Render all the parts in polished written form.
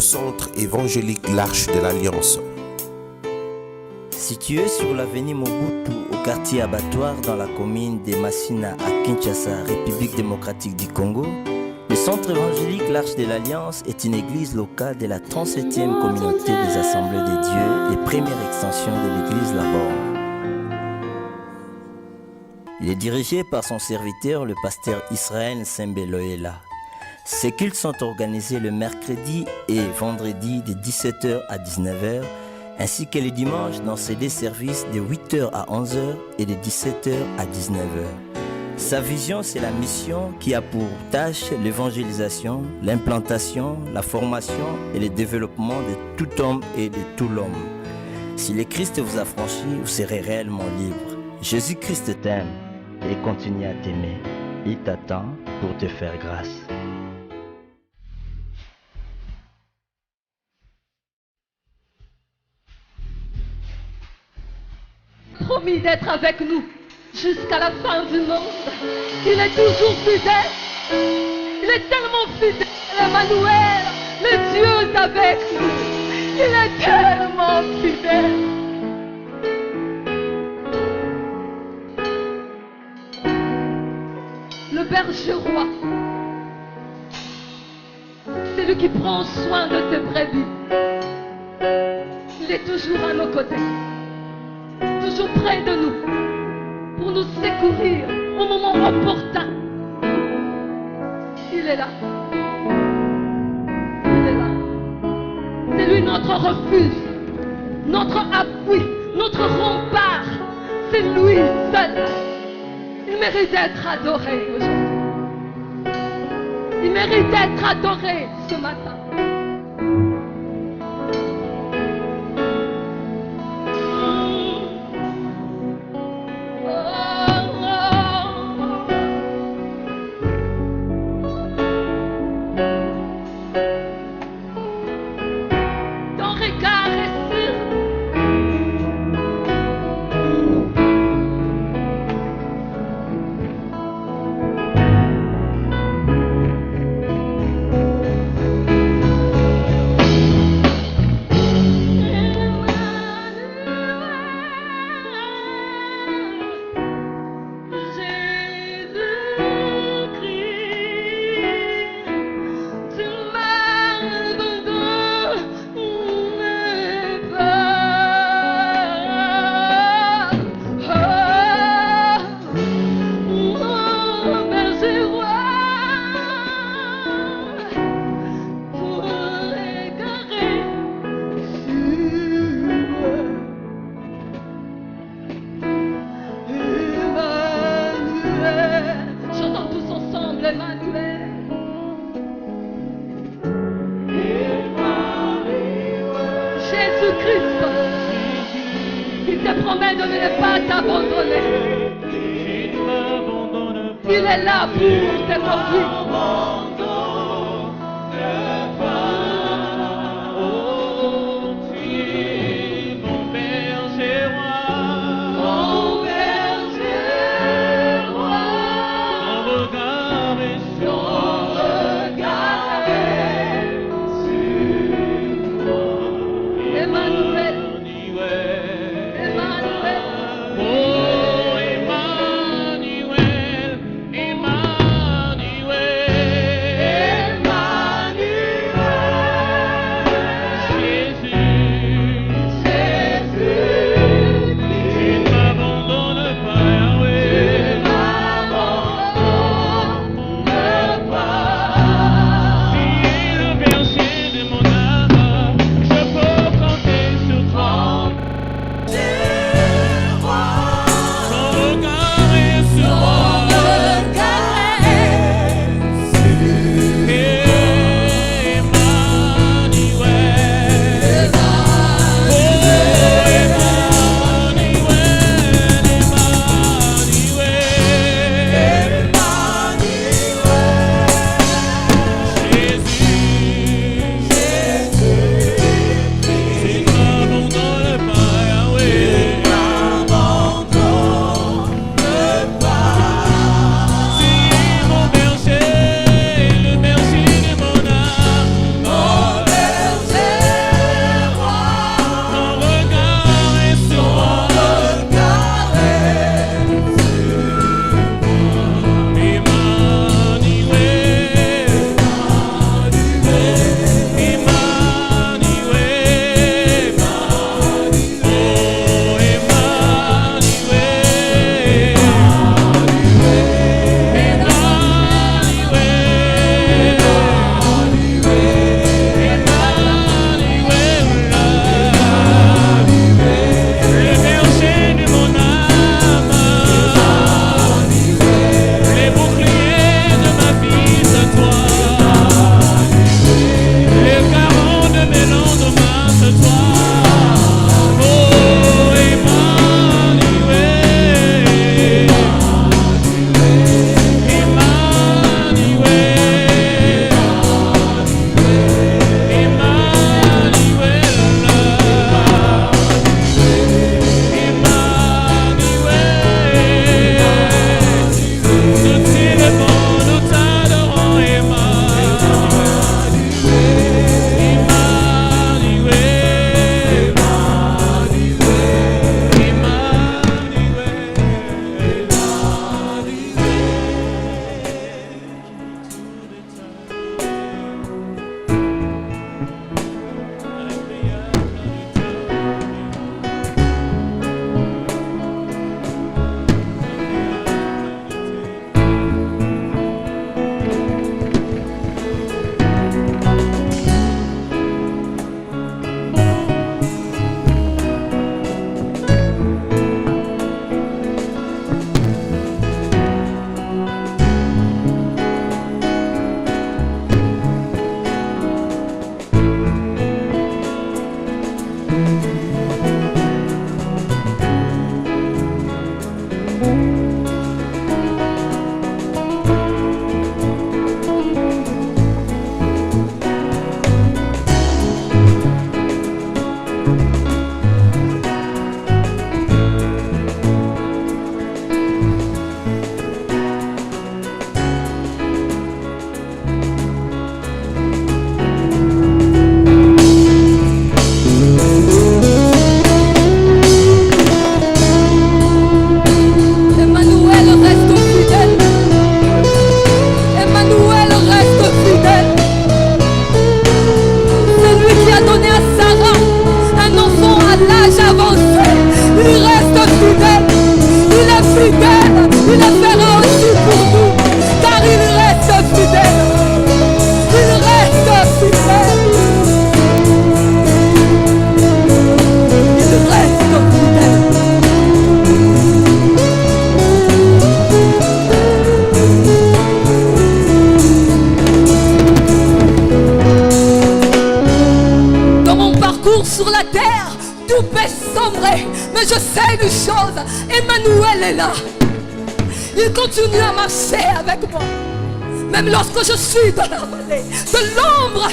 centre évangélique l'Arche de l'Alliance. Situé sur l'avenue Mobutu, au quartier Abattoir, dans la commune de Massina à Kinshasa, République démocratique du Congo, le centre évangélique l'Arche de l'Alliance est une église locale de la 37e communauté des Assemblées de Dieu et première extension de l'église Laborde. Il est dirigé par son serviteur, le pasteur Israël Sembeloela. Ces cultes sont organisés le mercredi et vendredi de 17h à 19h, ainsi que le dimanche dans ces deux services de 8h à 11h et de 17h à 19h. Sa vision, c'est la mission qui a pour tâche l'évangélisation, l'implantation, la formation et le développement de tout homme et de tout l'homme. Si le Christ vous a franchi, vous serez réellement libre. Jésus-Christ t'aime et continue à t'aimer. Il t'attend pour te faire grâce. Promis d'être avec nous jusqu'à la fin du monde. Il est toujours fidèle. Il est tellement fidèle, Emmanuel, le Dieu avec nous. Il est tellement fidèle. Le berger roi, c'est lui qui prend soin de tes brebis. Il est toujours à nos côtés, toujours près de nous, pour nous secourir au moment opportun. Il est là. Il est là. C'est lui notre refuge, notre appui, notre rempart. C'est lui seul. Il mérite d'être adoré aujourd'hui. Il mérite d'être adoré ce matin. Il est là pour te conduire. Emmanuel, ressemblerai, mais je sais une chose, Emmanuel est là. Il continue à marcher avec moi. Même lorsque je suis dans la vallée de l'ombre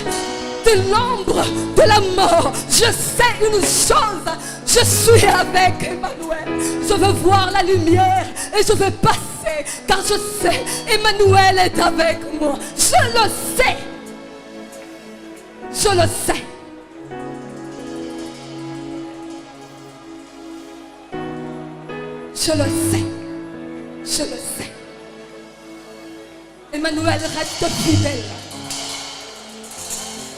de la mort, je sais une chose, je suis avec Emmanuel. Je veux voir la lumière et je veux passer, car je sais, Emmanuel est avec moi. Je le sais. Je le sais. Je le sais. Je le sais. Emmanuel reste fidèle.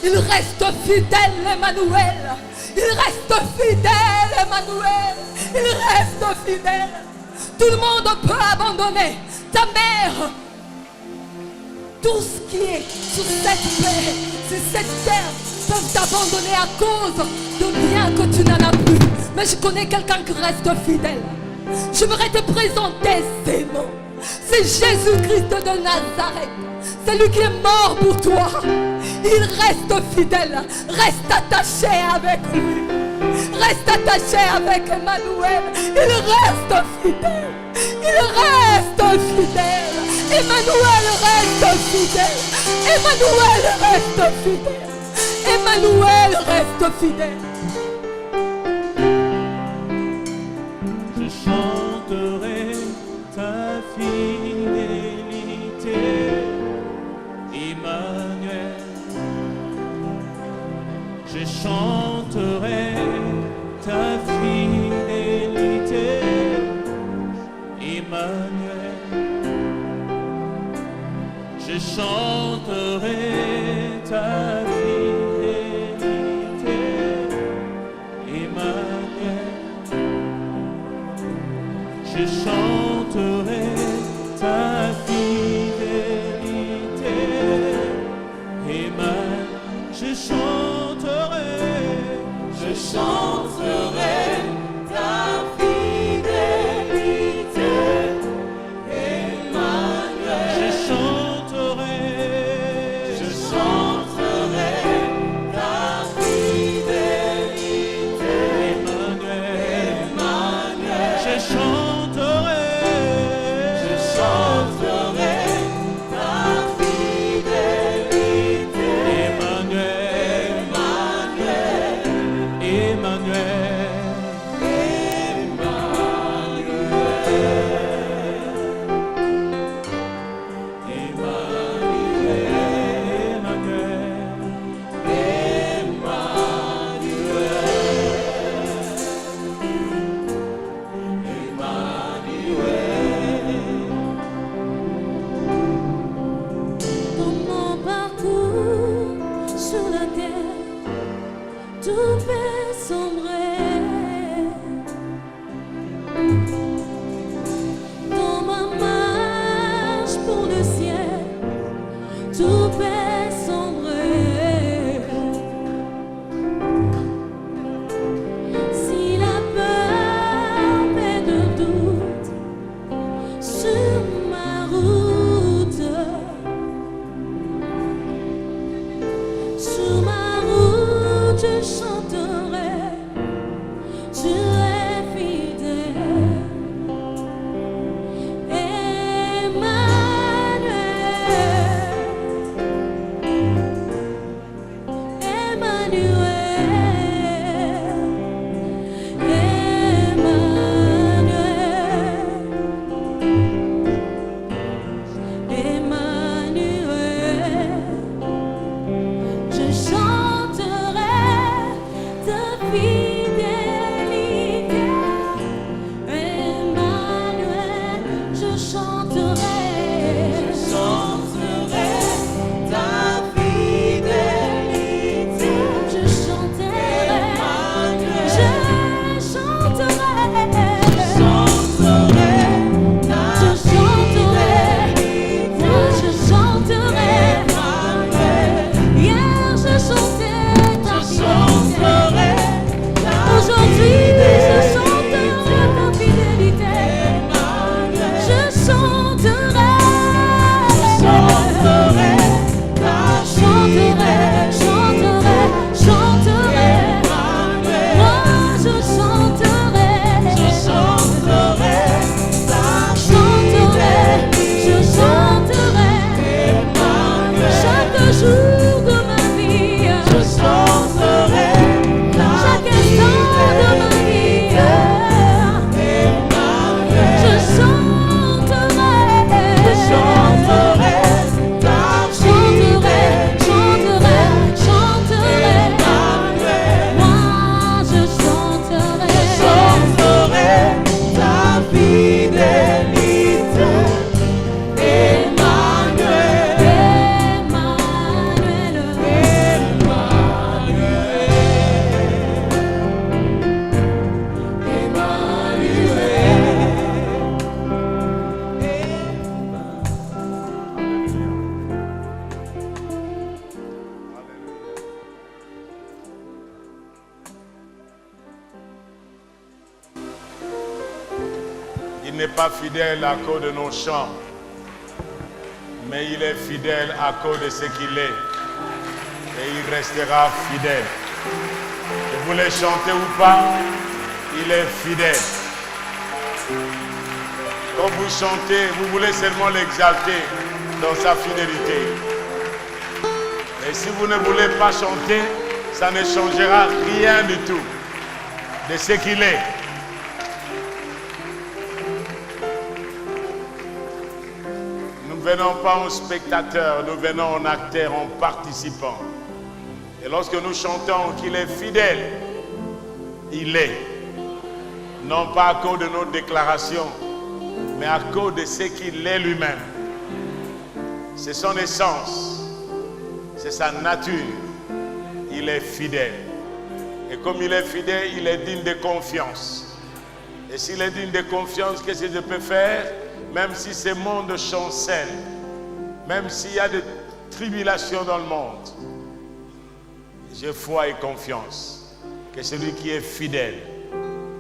Il reste fidèle, Emmanuel. Il reste fidèle, Emmanuel. Il reste fidèle. Tout le monde peut abandonner. Ta mère. Tout ce qui est sur cette terre, sur cette terre, peuvent t'abandonner à cause de bien que tu n'en as plus. Mais je connais quelqu'un qui reste fidèle. Je voudrais te présenter ses noms. C'est Jésus-Christ de Nazareth. C'est lui qui est mort pour toi. Il reste fidèle. Reste attaché avec lui. Reste attaché avec Emmanuel. Il reste fidèle. Il reste fidèle. Emmanuel reste fidèle. Emmanuel reste fidèle. Emmanuel reste fidèle. Je chanterai ta fidélité, Emmanuel. Je chanterai ta fidélité, Emmanuel. Je chanterai ta fidélité, Emmanuel. Je chanterai ta fidélité, Emmanuel. Je chanterai ta fidélité, Emmanuel. Je chanterai ta fidélité, Emmanuel. Je chanterai Il n'est pas fidèle à cause de nos chants, mais il est fidèle à cause de ce qu'il est. Et il restera fidèle. Que vous voulez chanter ou pas, il est fidèle. Quand vous chantez, vous voulez seulement l'exalter dans sa fidélité. Et si vous ne voulez pas chanter, ça ne changera rien du tout de ce qu'il est. Nous ne venons pas en spectateur, nous venons en acteur, en participant. Et lorsque nous chantons qu'il est fidèle, il est. Non pas à cause de nos déclarations, mais à cause de ce qu'il est lui-même. C'est son essence, c'est sa nature. Il est fidèle. Et comme il est fidèle, il est digne de confiance. Et s'il est digne de confiance, qu'est-ce que je peux faire? Même si ce monde chancelle, même s'il y a des tribulations dans le monde, j'ai foi et confiance que celui qui est fidèle,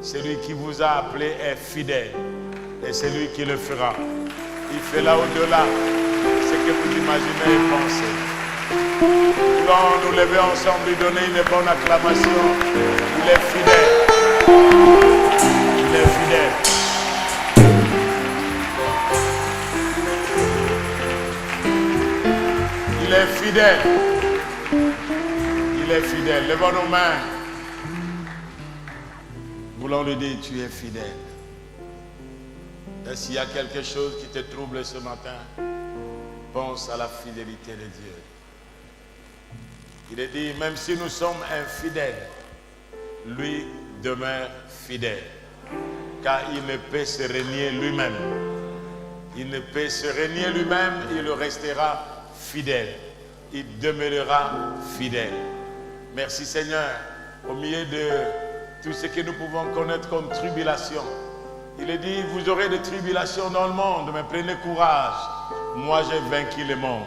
celui qui vous a appelé est fidèle. Et c'est lui qui le fera. Il fait là au-delà de ce que vous imaginez et pensez. Nous allons nous lever ensemble, lui donner une bonne acclamation. Il est fidèle. Il est fidèle. Il est fidèle. Il est fidèle. Levons nos mains. Voulons lui dire, tu es fidèle. Et s'il y a quelque chose qui te trouble ce matin, pense à la fidélité de Dieu. Il est dit, même si nous sommes infidèles, lui demeure fidèle. Car il ne peut se renier lui-même. Il ne peut se renier lui-même, il restera fidèle. Il demeurera fidèle. Merci Seigneur, au milieu de tout ce que nous pouvons connaître comme tribulation. Il est dit, vous aurez des tribulations dans le monde, mais prenez courage. Moi, j'ai vaincu le monde.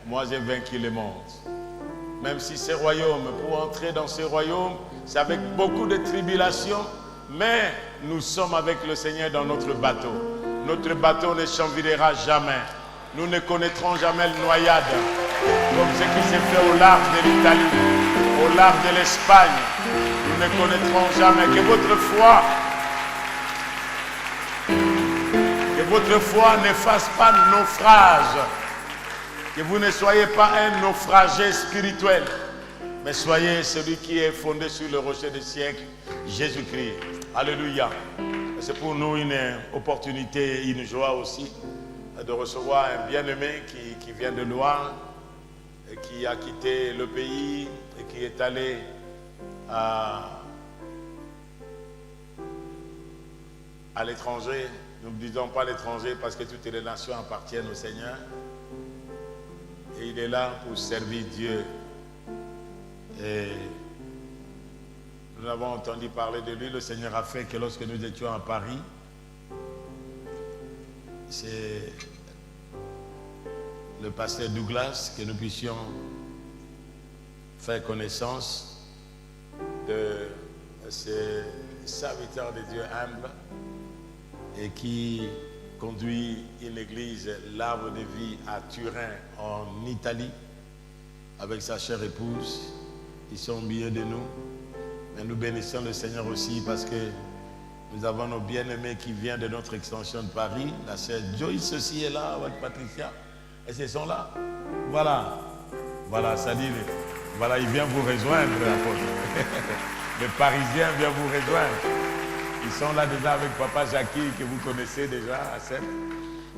Moi, j'ai vaincu le monde. Même si ce royaume, pour entrer dans ce royaume, c'est avec beaucoup de tribulations, mais nous sommes avec le Seigneur dans notre bateau. Notre bateau ne chavirera jamais. Nous ne connaîtrons jamais le noyade, comme ce qui s'est fait au large de l'Italie, au large de l'Espagne. Nous ne connaîtrons jamais. Que votre foi ne fasse pas naufrage. Que vous ne soyez pas un naufragé spirituel, mais soyez celui qui est fondé sur le rocher des siècles, Jésus-Christ. Alléluia. C'est pour nous une opportunité, une joie aussi, de recevoir un bien-aimé qui vient de loin, et qui a quitté le pays et qui est allé à l'étranger. Nous ne disons pas l'étranger parce que toutes les nations appartiennent au Seigneur. Et il est là pour servir Dieu. Et nous avons entendu parler de lui. Le Seigneur a fait que lorsque nous étions à Paris, c'est le pasteur Douglas que nous puissions faire connaissance de ce serviteur de Dieu humble et qui conduit une église, l'Arbre de Vie, à Turin, en Italie, avec sa chère épouse. Ils sont au milieu de nous. Mais nous bénissons le Seigneur aussi parce que nous avons nos bien-aimés qui viennent de notre extension de Paris. La sœur Joyce aussi est là, avec Patricia. Et ce sont là. Voilà. Voilà, ça dit, voilà, il vient vous rejoindre, l'apôtre. Le Parisien vient vous rejoindre. Ils sont là déjà avec Papa Jackie, que vous connaissez déjà, à Sèvres.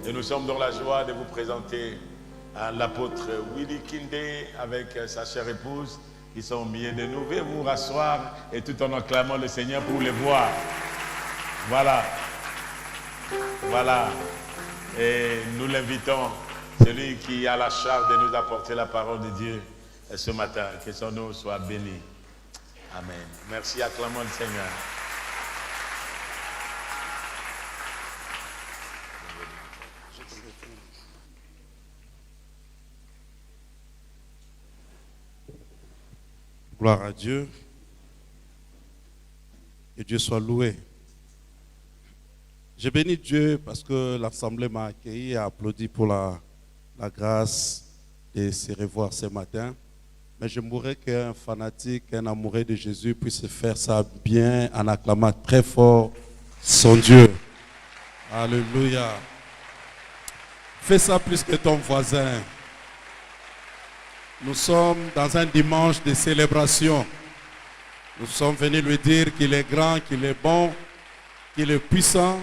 Et nous sommes dans la joie de vous présenter l'apôtre Willy Kindé avec sa chère épouse, qui sont au milieu de nous. Veuillez vous rasseoir et tout en acclamant le Seigneur pour les voir. Voilà. Voilà. Et nous l'invitons, celui qui a la charge de nous apporter la parole de Dieu ce matin. Que son nom soit béni. Amen. Merci, acclamons le Seigneur. Gloire à Dieu. Que Dieu soit loué. Je bénis Dieu parce que l'Assemblée m'a accueilli et a applaudi pour la grâce de se revoir ce matin. Mais je mourrais qu'un fanatique, un amoureux de Jésus puisse faire ça bien en acclamant très fort son Dieu. Alléluia. Fais ça plus que ton voisin. Nous sommes dans un dimanche de célébration. Nous sommes venus lui dire qu'il est grand, qu'il est bon, qu'il est puissant.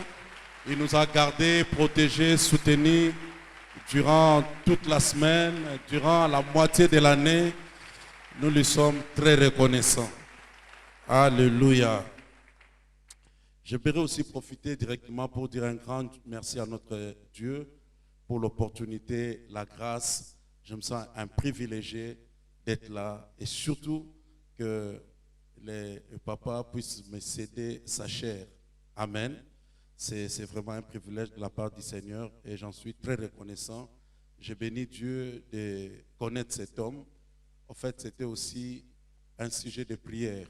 Il nous a gardés, protégés, soutenus durant toute la semaine, durant la moitié de l'année. Nous lui sommes très reconnaissants. Alléluia. J'aimerais aussi profiter directement pour dire un grand merci à notre Dieu pour l'opportunité, la grâce. Je me sens un privilégié d'être là et surtout que le papa puisse me céder sa chair. Amen. C'est vraiment un privilège de la part du Seigneur et j'en suis très reconnaissant. Je bénis Dieu de connaître cet homme. En fait, c'était aussi un sujet de prière.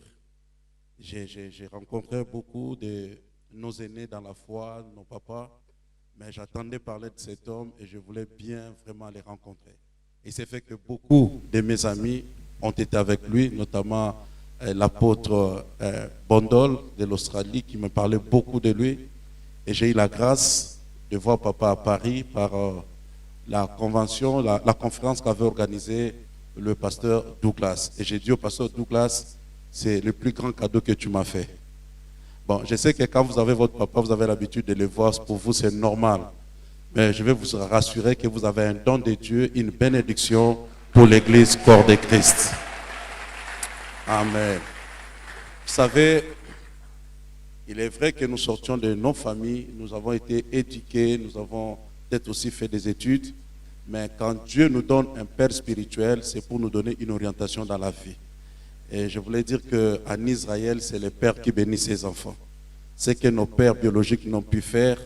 J'ai rencontré beaucoup de nos aînés dans la foi, nos papas, mais j'attendais parler de cet homme et je voulais bien vraiment les rencontrer. Et c'est fait que beaucoup de mes amis ont été avec lui, notamment l'apôtre Bondol de l'Australie qui me parlait beaucoup de lui. Et j'ai eu la grâce de voir papa à Paris par la convention, la conférence qu'avait organisée le pasteur Douglas. Et j'ai dit au pasteur Douglas, c'est le plus grand cadeau que tu m'as fait. Bon, je sais que quand vous avez votre papa, vous avez l'habitude de le voir, pour vous c'est normal. Mais je vais vous rassurer que vous avez un don de Dieu, une bénédiction pour l'église corps de Christ. Amen. Vous savez, il est vrai que nous sortions de nos familles, nous avons été éduqués, nous avons peut-être aussi fait des études, mais quand Dieu nous donne un père spirituel, c'est pour nous donner une orientation dans la vie. Et je voulais dire qu'en Israël, c'est le père qui bénit ses enfants. Ce que nos pères biologiques n'ont pu faire,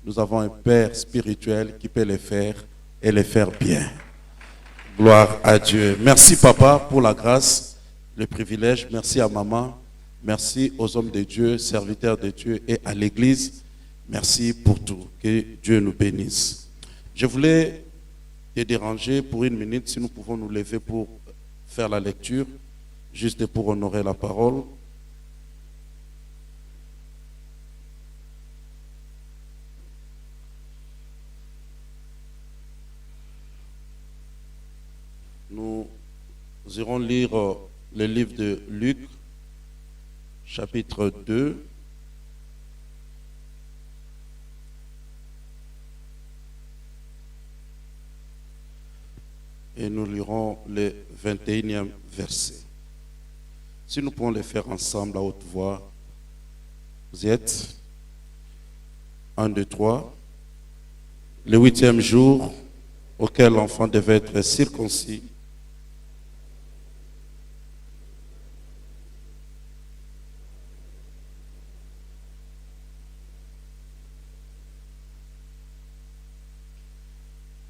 nous avons un père spirituel qui peut le faire et le faire bien. Gloire à Dieu. Merci papa pour la grâce, le privilège. Merci à maman. Merci aux hommes de Dieu, serviteurs de Dieu et à l'église. Merci pour tout. Que Dieu nous bénisse. Je voulais te déranger pour une minute, si nous pouvons nous lever pour faire la lecture, juste pour honorer la parole. Nous irons lire le livre de Luc, chapitre 2. Et nous lirons le 21e verset. Si nous pouvons le faire ensemble à haute voix. Vous y êtes? 1, 2, 3. Le 8e jour auquel l'enfant devait être circoncis,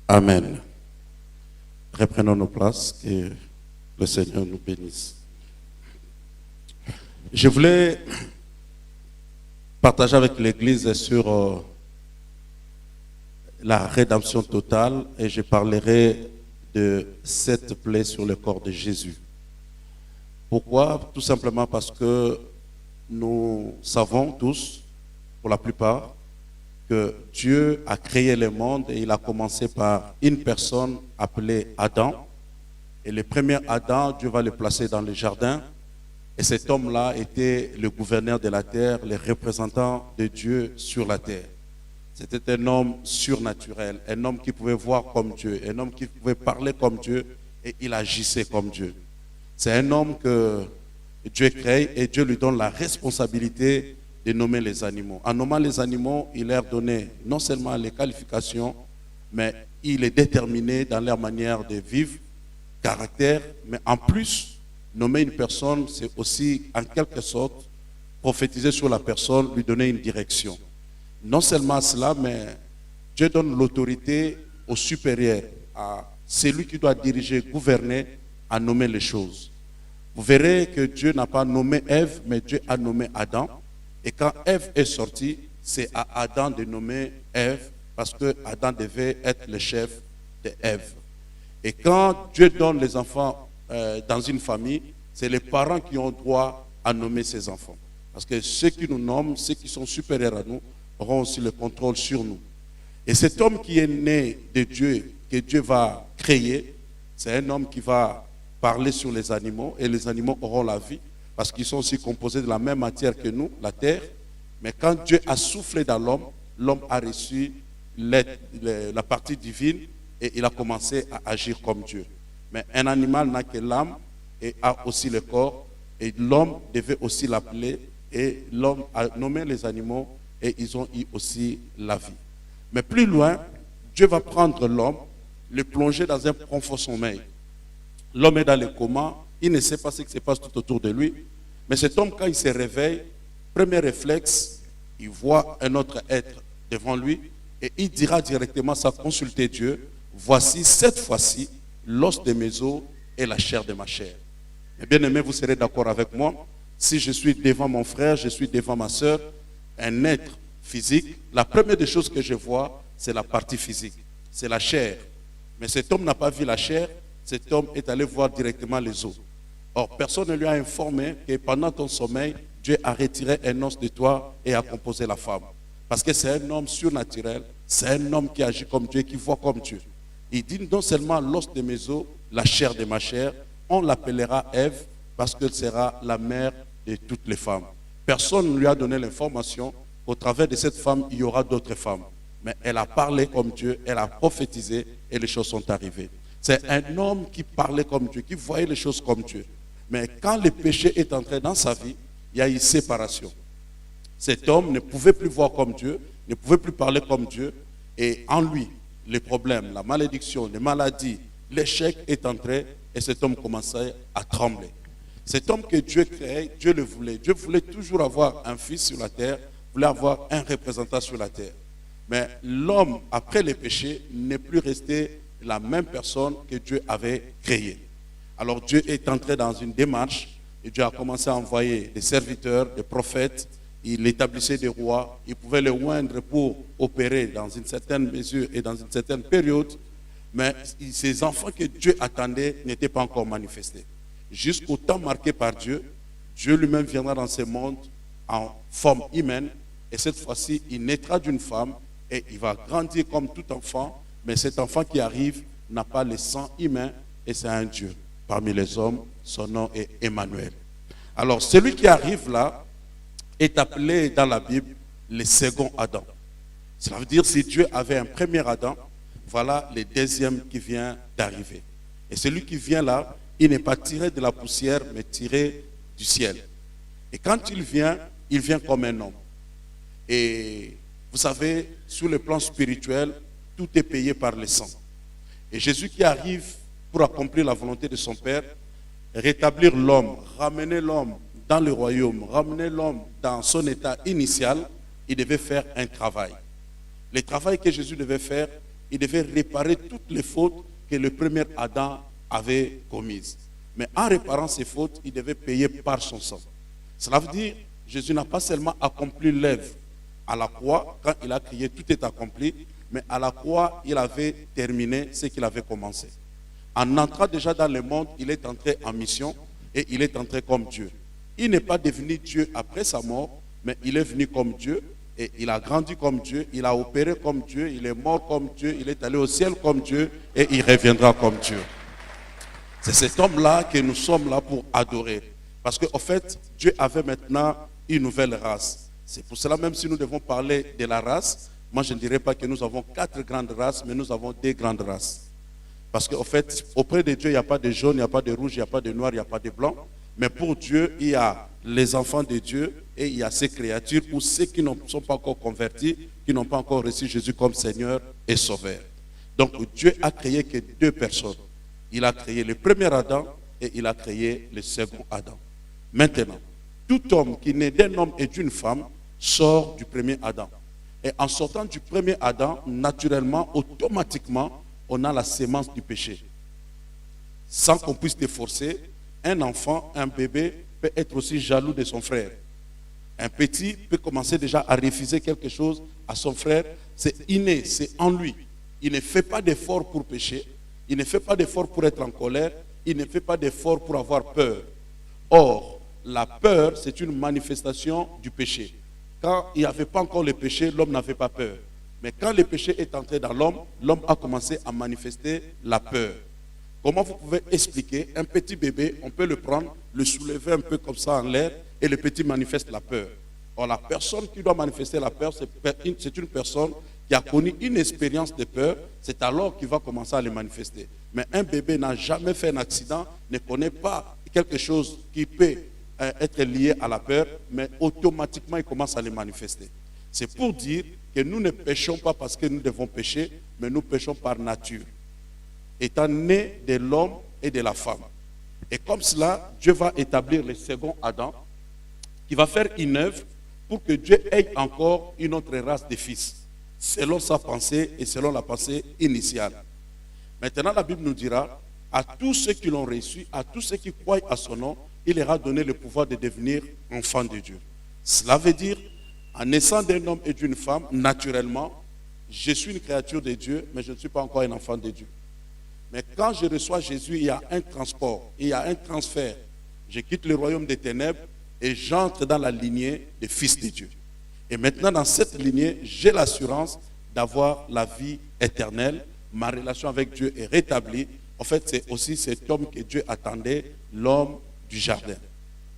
Amen. Reprenons nos places, que le Seigneur nous bénisse. Je voulais partager avec l'Église sur la rédemption totale et je parlerai de 7 plaies sur le corps de Jésus. Pourquoi? Tout simplement parce que nous savons tous, pour la plupart, que Dieu a créé le monde et il a commencé par une personne appelée Adam. Et le premier Adam, Dieu va le placer dans le jardin. Et cet homme-là était le gouverneur de la terre, le représentant de Dieu sur la terre. C'était un homme surnaturel, un homme qui pouvait voir comme Dieu, un homme qui pouvait parler comme Dieu et il agissait comme Dieu. C'est un homme que Dieu crée et Dieu lui donne la responsabilité de nommer les animaux. En nommant les animaux, il leur donnait non seulement les qualifications, mais il est déterminé dans leur manière de vivre, caractère, mais en plus, nommer une personne, c'est aussi en quelque sorte prophétiser sur la personne, lui donner une direction. Non seulement cela, mais Dieu donne l'autorité au supérieur, à celui qui doit diriger, gouverner, à nommer les choses. Vous verrez que Dieu n'a pas nommé Ève, mais Dieu a nommé Adam. Et quand Ève est sortie, c'est à Adam de nommer Ève, parce que Adam devait être le chef de Ève. Et quand Dieu donne les enfants dans une famille, c'est les parents qui ont droit à nommer ces enfants. Parce que ceux qui nous nomment, ceux qui sont supérieurs à nous, auront aussi le contrôle sur nous. Et cet homme qui est né de Dieu, que Dieu va créer, c'est un homme qui va parler sur les animaux, et les animaux auront la vie, parce qu'ils sont aussi composés de la même matière que nous, la terre. Mais quand Dieu a soufflé dans l'homme, l'homme a reçu la partie divine, et il a commencé à agir comme Dieu. Mais un animal n'a que l'âme et a aussi le corps, et l'homme devait aussi l'appeler, et l'homme a nommé les animaux, et ils ont eu aussi la vie. Mais plus loin, Dieu va prendre l'homme, le plonger dans un profond sommeil. L'homme est dans le coma, il ne sait pas ce qui se passe tout autour de lui, mais cet homme, quand il se réveille, premier réflexe, il voit un autre être devant lui, et il dira directement sans consulter Dieu, voici cette fois-ci l'os de mes os et la chair de ma chair. Mais bien aimé, vous serez d'accord avec moi, si je suis devant mon frère, je suis devant ma soeur, un être physique, la première des choses que je vois, c'est la partie physique, c'est la chair. Mais cet homme n'a pas vu la chair, cet homme est allé voir directement les os. Or, personne ne lui a informé que pendant ton sommeil, Dieu a retiré un os de toi et a composé la femme. Parce que c'est un homme surnaturel, c'est un homme qui agit comme Dieu, qui voit comme Dieu. Il dit non seulement l'os de mes os, la chair de ma chair, on l'appellera Ève parce qu'elle sera la mère de toutes les femmes. Personne ne lui a donné l'information qu'au travers de cette femme, il y aura d'autres femmes. Mais elle a parlé comme Dieu, elle a prophétisé et les choses sont arrivées. C'est un homme qui parlait comme Dieu, qui voyait les choses comme Dieu. Mais quand le péché est entré dans sa vie, il y a eu séparation. Cet homme ne pouvait plus voir comme Dieu, ne pouvait plus parler comme Dieu. Et en lui, les problèmes, la malédiction, les maladies, l'échec est entré et cet homme commençait à trembler. Cet homme que Dieu créait, Dieu le voulait. Dieu voulait toujours avoir un fils sur la terre, voulait avoir un représentant sur la terre. Mais l'homme, après le péché, n'est plus resté la même personne que Dieu avait créée. Alors Dieu est entré dans une démarche et Dieu a commencé à envoyer des serviteurs, des prophètes. Il établissait des rois. Il pouvait les oindre pour opérer dans une certaine mesure et dans une certaine période. Mais ces enfants que Dieu attendait n'étaient pas encore manifestés. Jusqu'au temps marqué par Dieu, Dieu lui-même viendra dans ce monde en forme humaine. Et cette fois-ci, il naîtra d'une femme et il va grandir comme tout enfant. Mais cet enfant qui arrive n'a pas le sang humain et c'est un Dieu. Parmi les hommes, son nom est Emmanuel. Alors, celui qui arrive là est appelé dans la Bible le second Adam. Cela veut dire si Dieu avait un premier Adam, voilà le deuxième qui vient d'arriver. Et celui qui vient là, il n'est pas tiré de la poussière, mais tiré du ciel. Et quand il vient comme un homme. Et vous savez, sur le plan spirituel, tout est payé par le sang. Et Jésus qui arrive pour accomplir la volonté de son Père, rétablir l'homme, ramener l'homme dans le royaume, ramener l'homme dans son état initial, il devait faire un travail. Le travail que Jésus devait faire, il devait réparer toutes les fautes que le premier Adam avait commises. Mais en réparant ces fautes, il devait payer par son sang. Cela veut dire, Jésus n'a pas seulement accompli l'œuvre à la croix, quand il a crié, tout est accompli, mais à la croix, il avait terminé ce qu'il avait commencé. En entrant déjà dans le monde, il est entré en mission et il est entré comme Dieu. Il n'est pas devenu Dieu après sa mort, mais il est venu comme Dieu et il a grandi comme Dieu, il a opéré comme Dieu, il est mort comme Dieu, il est allé au ciel comme Dieu et il reviendra comme Dieu. C'est cet homme-là que nous sommes là pour adorer. Parce qu'en fait, Dieu avait maintenant une nouvelle race. C'est pour cela, même si nous devons parler de la race, moi je ne dirais pas que nous avons 4 grandes races, mais nous avons 2 grandes races. Parce qu'en fait, auprès de Dieu, il n'y a pas de jaune, il n'y a pas de rouge, il n'y a pas de noir, il n'y a pas de blanc. Mais pour Dieu, il y a les enfants de Dieu et il y a ces créatures ou ceux qui ne sont pas encore convertis, qui n'ont pas encore reçu Jésus comme Seigneur et Sauveur. Donc Dieu a créé que 2 personnes. Il a créé le premier Adam et il a créé le second Adam. Maintenant, tout homme qui naît d'un homme et d'une femme sort du premier Adam. Et en sortant du premier Adam, naturellement, automatiquement, on a la sémence du péché. Sans qu'on puisse te forcer, un enfant, un bébé peut être aussi jaloux de son frère. Un petit peut commencer déjà à refuser quelque chose à son frère. C'est inné, c'est en lui. Il ne fait pas d'effort pour pécher. Il ne fait pas d'effort pour être en colère. Il ne fait pas d'effort pour avoir peur. Or, la peur, c'est une manifestation du péché. Quand il n'y avait pas encore le péché, l'homme n'avait pas peur. Mais quand le péché est entré dans l'homme, l'homme a commencé à manifester la peur. Comment vous pouvez expliquer un petit bébé, on peut le prendre, le soulever un peu comme ça en l'air et le petit manifeste la peur. Or, la personne qui doit manifester la peur, c'est une personne qui a connu une expérience de peur, c'est alors qu'il va commencer à les manifester. Mais un bébé n'a jamais fait un accident, ne connaît pas quelque chose qui peut être lié à la peur, mais automatiquement il commence à les manifester. C'est pour dire que nous ne péchons pas parce que nous devons pécher, mais nous péchons par nature, étant nés de l'homme et de la femme. Et comme cela, Dieu va établir le second Adam, qui va faire une œuvre pour que Dieu ait encore une autre race de fils, selon sa pensée et selon la pensée initiale. Maintenant, la Bible nous dira, à tous ceux qui l'ont reçu, à tous ceux qui croient à son nom, il leur a donné le pouvoir de devenir enfants de Dieu. Cela veut dire, en naissant d'un homme et d'une femme, naturellement, je suis une créature de Dieu, mais je ne suis pas encore un enfant de Dieu. Mais quand je reçois Jésus, il y a un transport, il y a un transfert. Je quitte le royaume des ténèbres et j'entre dans la lignée des fils de Dieu. Et maintenant, dans cette lignée, j'ai l'assurance d'avoir la vie éternelle. Ma relation avec Dieu est rétablie. En fait, c'est aussi cet homme que Dieu attendait, l'homme du jardin.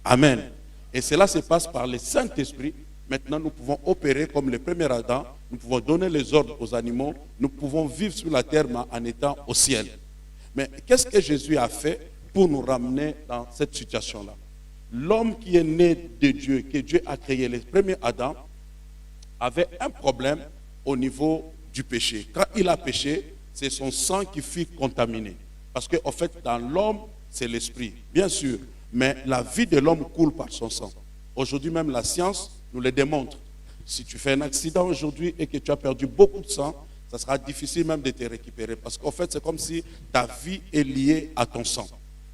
Amen. Et cela se passe par le Saint-Esprit. Maintenant, nous pouvons opérer comme le premier Adam. Nous pouvons donner les ordres aux animaux. Nous pouvons vivre sur la terre, mais en étant au ciel. Mais qu'est-ce que Jésus a fait pour nous ramener dans cette situation-là? L'homme qui est né de Dieu, que Dieu a créé, le premier Adam, avait un problème au niveau du péché. Quand il a péché, c'est son sang qui fut contaminé. Parce qu'en fait, dans l'homme, c'est l'esprit, bien sûr. Mais la vie de l'homme coule par son sang. Aujourd'hui même, la science nous le démontre. Si tu fais un accident aujourd'hui et que tu as perdu beaucoup de sang, ça sera difficile même de te récupérer. Parce qu'en fait, c'est comme si ta vie est liée à ton sang.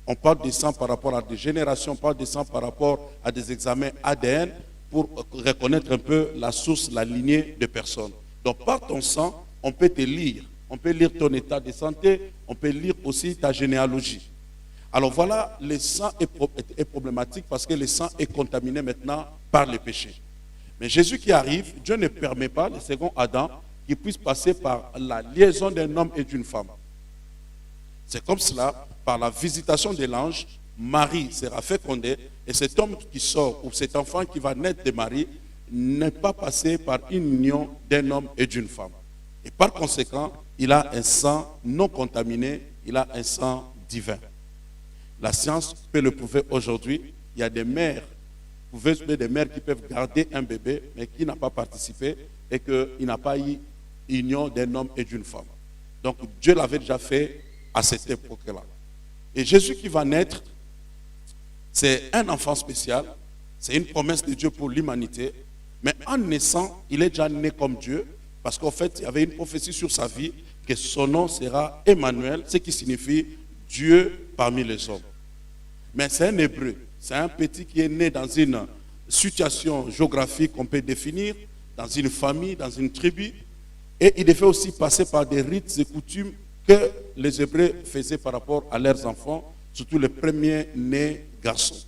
On parle de sang par rapport à des générations, on parle de sang par rapport à des examens ADN pour reconnaître un peu la source, la lignée de personnes. Donc par ton sang, on peut te lire. On peut lire ton état de santé, on peut lire aussi ta généalogie. Alors voilà, le sang est problématique parce que le sang est contaminé maintenant par le péché. Mais Jésus qui arrive, Dieu ne permet pas, le second Adam, qu'il puisse passer par la liaison d'un homme et d'une femme. C'est comme cela, par la visitation de l'ange, Marie sera fécondée et cet homme qui sort ou cet enfant qui va naître de Marie n'est pas passé par une union d'un homme et d'une femme. Et par conséquent, il a un sang non contaminé, il a un sang divin. La science peut le prouver aujourd'hui. Il y a des mères, vous pouvez trouver des mères qui peuvent garder un bébé, mais qui n'a pas participé et qu'il n'a pas eu union d'un homme et d'une femme. Donc Dieu l'avait déjà fait à cette époque-là. Et Jésus qui va naître, c'est un enfant spécial, c'est une promesse de Dieu pour l'humanité, mais en naissant, il est déjà né comme Dieu, parce qu'en fait, il y avait une prophétie sur sa vie, que son nom sera Emmanuel, ce qui signifie Dieu parmi les hommes. Mais c'est un hébreu, c'est un petit qui est né dans une situation géographique qu'on peut définir, dans une famille, dans une tribu, et il devait aussi passer par des rites et coutumes que les Hébreux faisaient par rapport à leurs enfants, surtout les premiers nés garçons.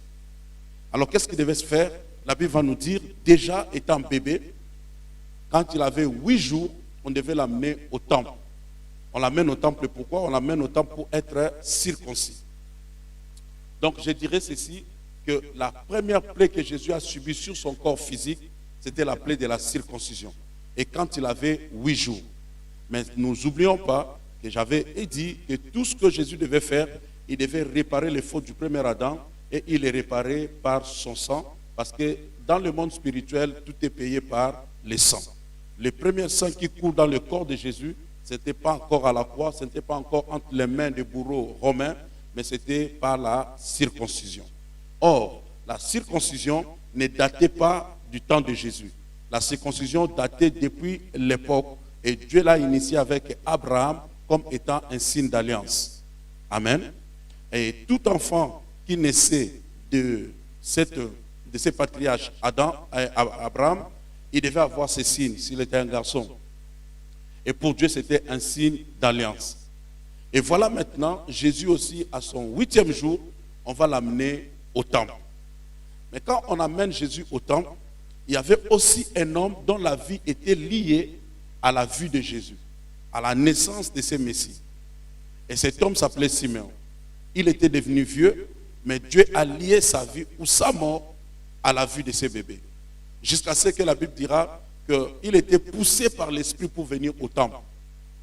Alors qu'est-ce qui devait se faire? La Bible va nous dire, déjà étant bébé, quand il avait 8 jours, on devait l'amener au temple. On l'amène au temple pourquoi? On l'amène au temple pour être circoncis. Donc je dirais ceci, que la première plaie que Jésus a subie sur son corps physique, c'était la plaie de la circoncision. Et quand il avait 8 jours. Mais nous n'oublions pas que j'avais dit que tout ce que Jésus devait faire, il devait réparer les fautes du premier Adam et il les réparait par son sang. Parce que dans le monde spirituel, tout est payé par le sang. Le premier sang qui coule dans le corps de Jésus, ce n'était pas encore à la croix, ce n'était pas encore entre les mains des bourreaux romains, mais c'était par la circoncision. Or, la circoncision ne datait pas du temps de Jésus. La circoncision datait depuis l'époque et Dieu l'a initié avec Abraham comme étant un signe d'alliance. Amen. Et tout enfant qui naissait de de ses patriarches, Abraham, il devait avoir ces signes s'il était un garçon. Et pour Dieu, c'était un signe d'alliance. Et voilà maintenant, Jésus aussi, à son 8e jour, on va l'amener au temple. Mais quand on amène Jésus au temple, il y avait aussi un homme dont la vie était liée à la vue de Jésus, à la naissance de ce Messie. Et cet homme s'appelait Simeon. Il était devenu vieux, mais Dieu a lié sa vie ou sa mort à la vue de ce bébé. Jusqu'à ce que la Bible dira qu'il était poussé par l'Esprit pour venir au temple.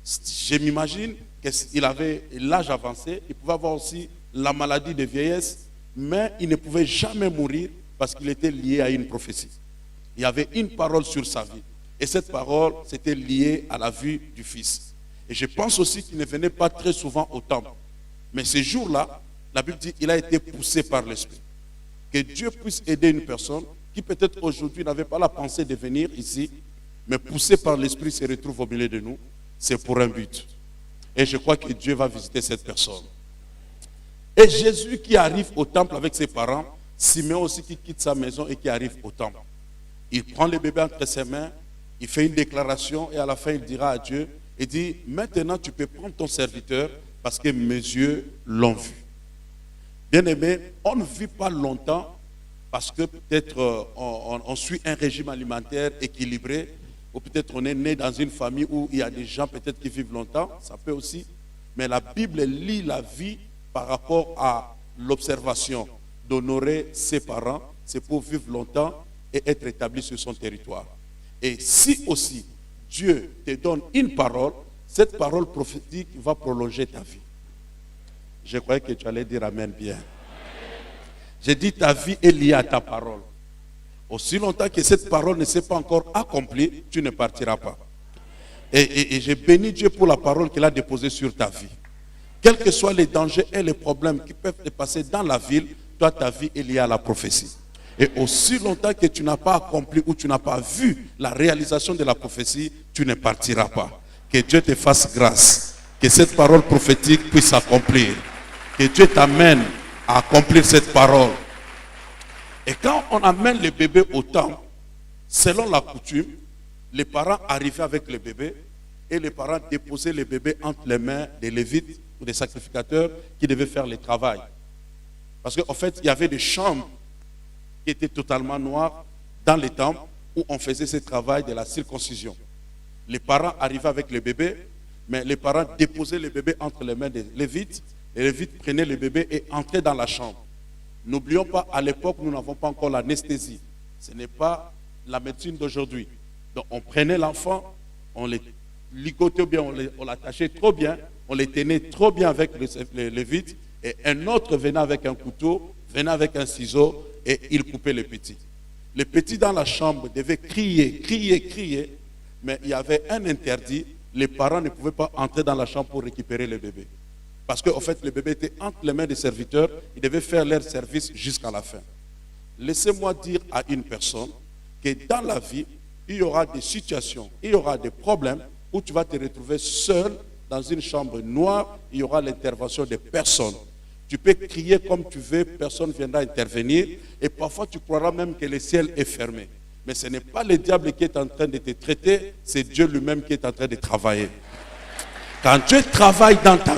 Je m'imagine qu'il avait l'âge avancé, il pouvait avoir aussi la maladie de vieillesse, mais il ne pouvait jamais mourir parce qu'il était lié à une prophétie. Il y avait une parole sur sa vie. Et cette parole, c'était liée à la vue du Fils. Et je pense aussi qu'il ne venait pas très souvent au temple. Mais ce jour-là, la Bible dit qu'il a été poussé par l'Esprit. Que Dieu puisse aider une personne qui peut-être aujourd'hui n'avait pas la pensée de venir ici, mais poussé par l'Esprit se retrouve au milieu de nous, c'est pour un but. Et je crois que Dieu va visiter cette personne. Et Jésus qui arrive au temple avec ses parents, Simeon aussi qui quitte sa maison et qui arrive au temple. Il prend le bébé entre ses mains, il fait une déclaration et à la fin il dira à Dieu, il dit, maintenant tu peux prendre ton serviteur parce que mes yeux l'ont vu. Bien aimé, on ne vit pas longtemps parce que peut-être on suit un régime alimentaire équilibré, ou peut-être on est né dans une famille où il y a des gens peut-être qui vivent longtemps, ça peut aussi. Mais la Bible lit la vie par rapport à l'observation d'honorer ses parents, c'est pour vivre longtemps et être établi sur son territoire. Et si aussi Dieu te donne une parole, cette parole prophétique va prolonger ta vie. Je croyais que tu allais dire Amen bien. J'ai dit ta vie est liée à ta parole. Aussi longtemps que cette parole ne s'est pas encore accomplie, tu ne partiras pas. Et j'ai béni Dieu pour la parole qu'il a déposée sur ta vie. Quels que soient les dangers et les problèmes qui peuvent te passer dans la ville, toi ta vie est liée à la prophétie. Et aussi longtemps que tu n'as pas accompli ou tu n'as pas vu la réalisation de la prophétie, tu ne partiras pas. Que Dieu te fasse grâce. Que cette parole prophétique puisse s'accomplir. Que Dieu t'amène à accomplir cette parole. Et quand on amène le bébé au temple, selon la coutume, les parents arrivaient avec le bébé et les parents déposaient le bébé entre les mains des lévites ou des sacrificateurs qui devaient faire le travail. Parce qu'en fait, il y avait des chambres qui étaient totalement noires dans les temples où on faisait ce travail de la circoncision. Les parents arrivaient avec le bébé, mais les parents déposaient le bébé entre les mains des lévites. Les lévites prenaient le bébé et entraient dans la chambre. N'oublions pas, à l'époque, nous n'avons pas encore l'anesthésie. Ce n'est pas la médecine d'aujourd'hui. Donc, on prenait l'enfant, on les ligotait bien, on l'attachait trop bien, on les tenait trop bien avec les lévites, et un autre venait avec un couteau, venait avec un ciseau, et il coupait le petit. Le petit dans la chambre devait crier, crier, crier, mais il y avait un interdit. Les parents ne pouvaient pas entrer dans la chambre pour récupérer le bébé. Parce qu'en fait, le bébé était entre les mains des serviteurs, ils devaient faire leur service jusqu'à la fin. Laissez-moi dire à une personne que dans la vie, il y aura des situations, il y aura des problèmes où tu vas te retrouver seul dans une chambre noire, il y aura l'intervention de personne. Tu peux crier comme tu veux, personne ne viendra intervenir, et parfois tu croiras même que le ciel est fermé. Mais ce n'est pas le diable qui est en train de te traiter, c'est Dieu lui-même qui est en train de travailler. Quand Dieu travaille dans ta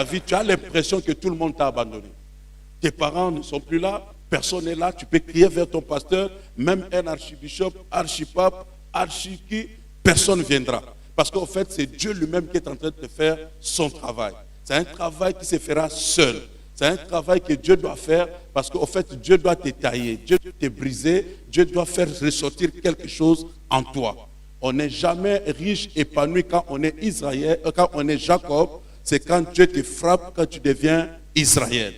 vie, tu as l'impression que tout le monde t'a abandonné. Tes parents ne sont plus là, personne n'est là, tu peux crier vers ton pasteur, même un archibishop, archipape, archiqui, personne ne viendra. Parce qu'en fait, c'est Dieu lui-même qui est en train de faire son travail. C'est un travail qui se fera seul. C'est un travail que Dieu doit faire parce qu'en fait, Dieu doit te tailler, Dieu doit te briser, Dieu doit faire ressortir quelque chose en toi. On n'est jamais riche, épanoui quand on est Israël, quand on est Jacob, c'est quand Dieu te frappe, quand tu deviens Israël.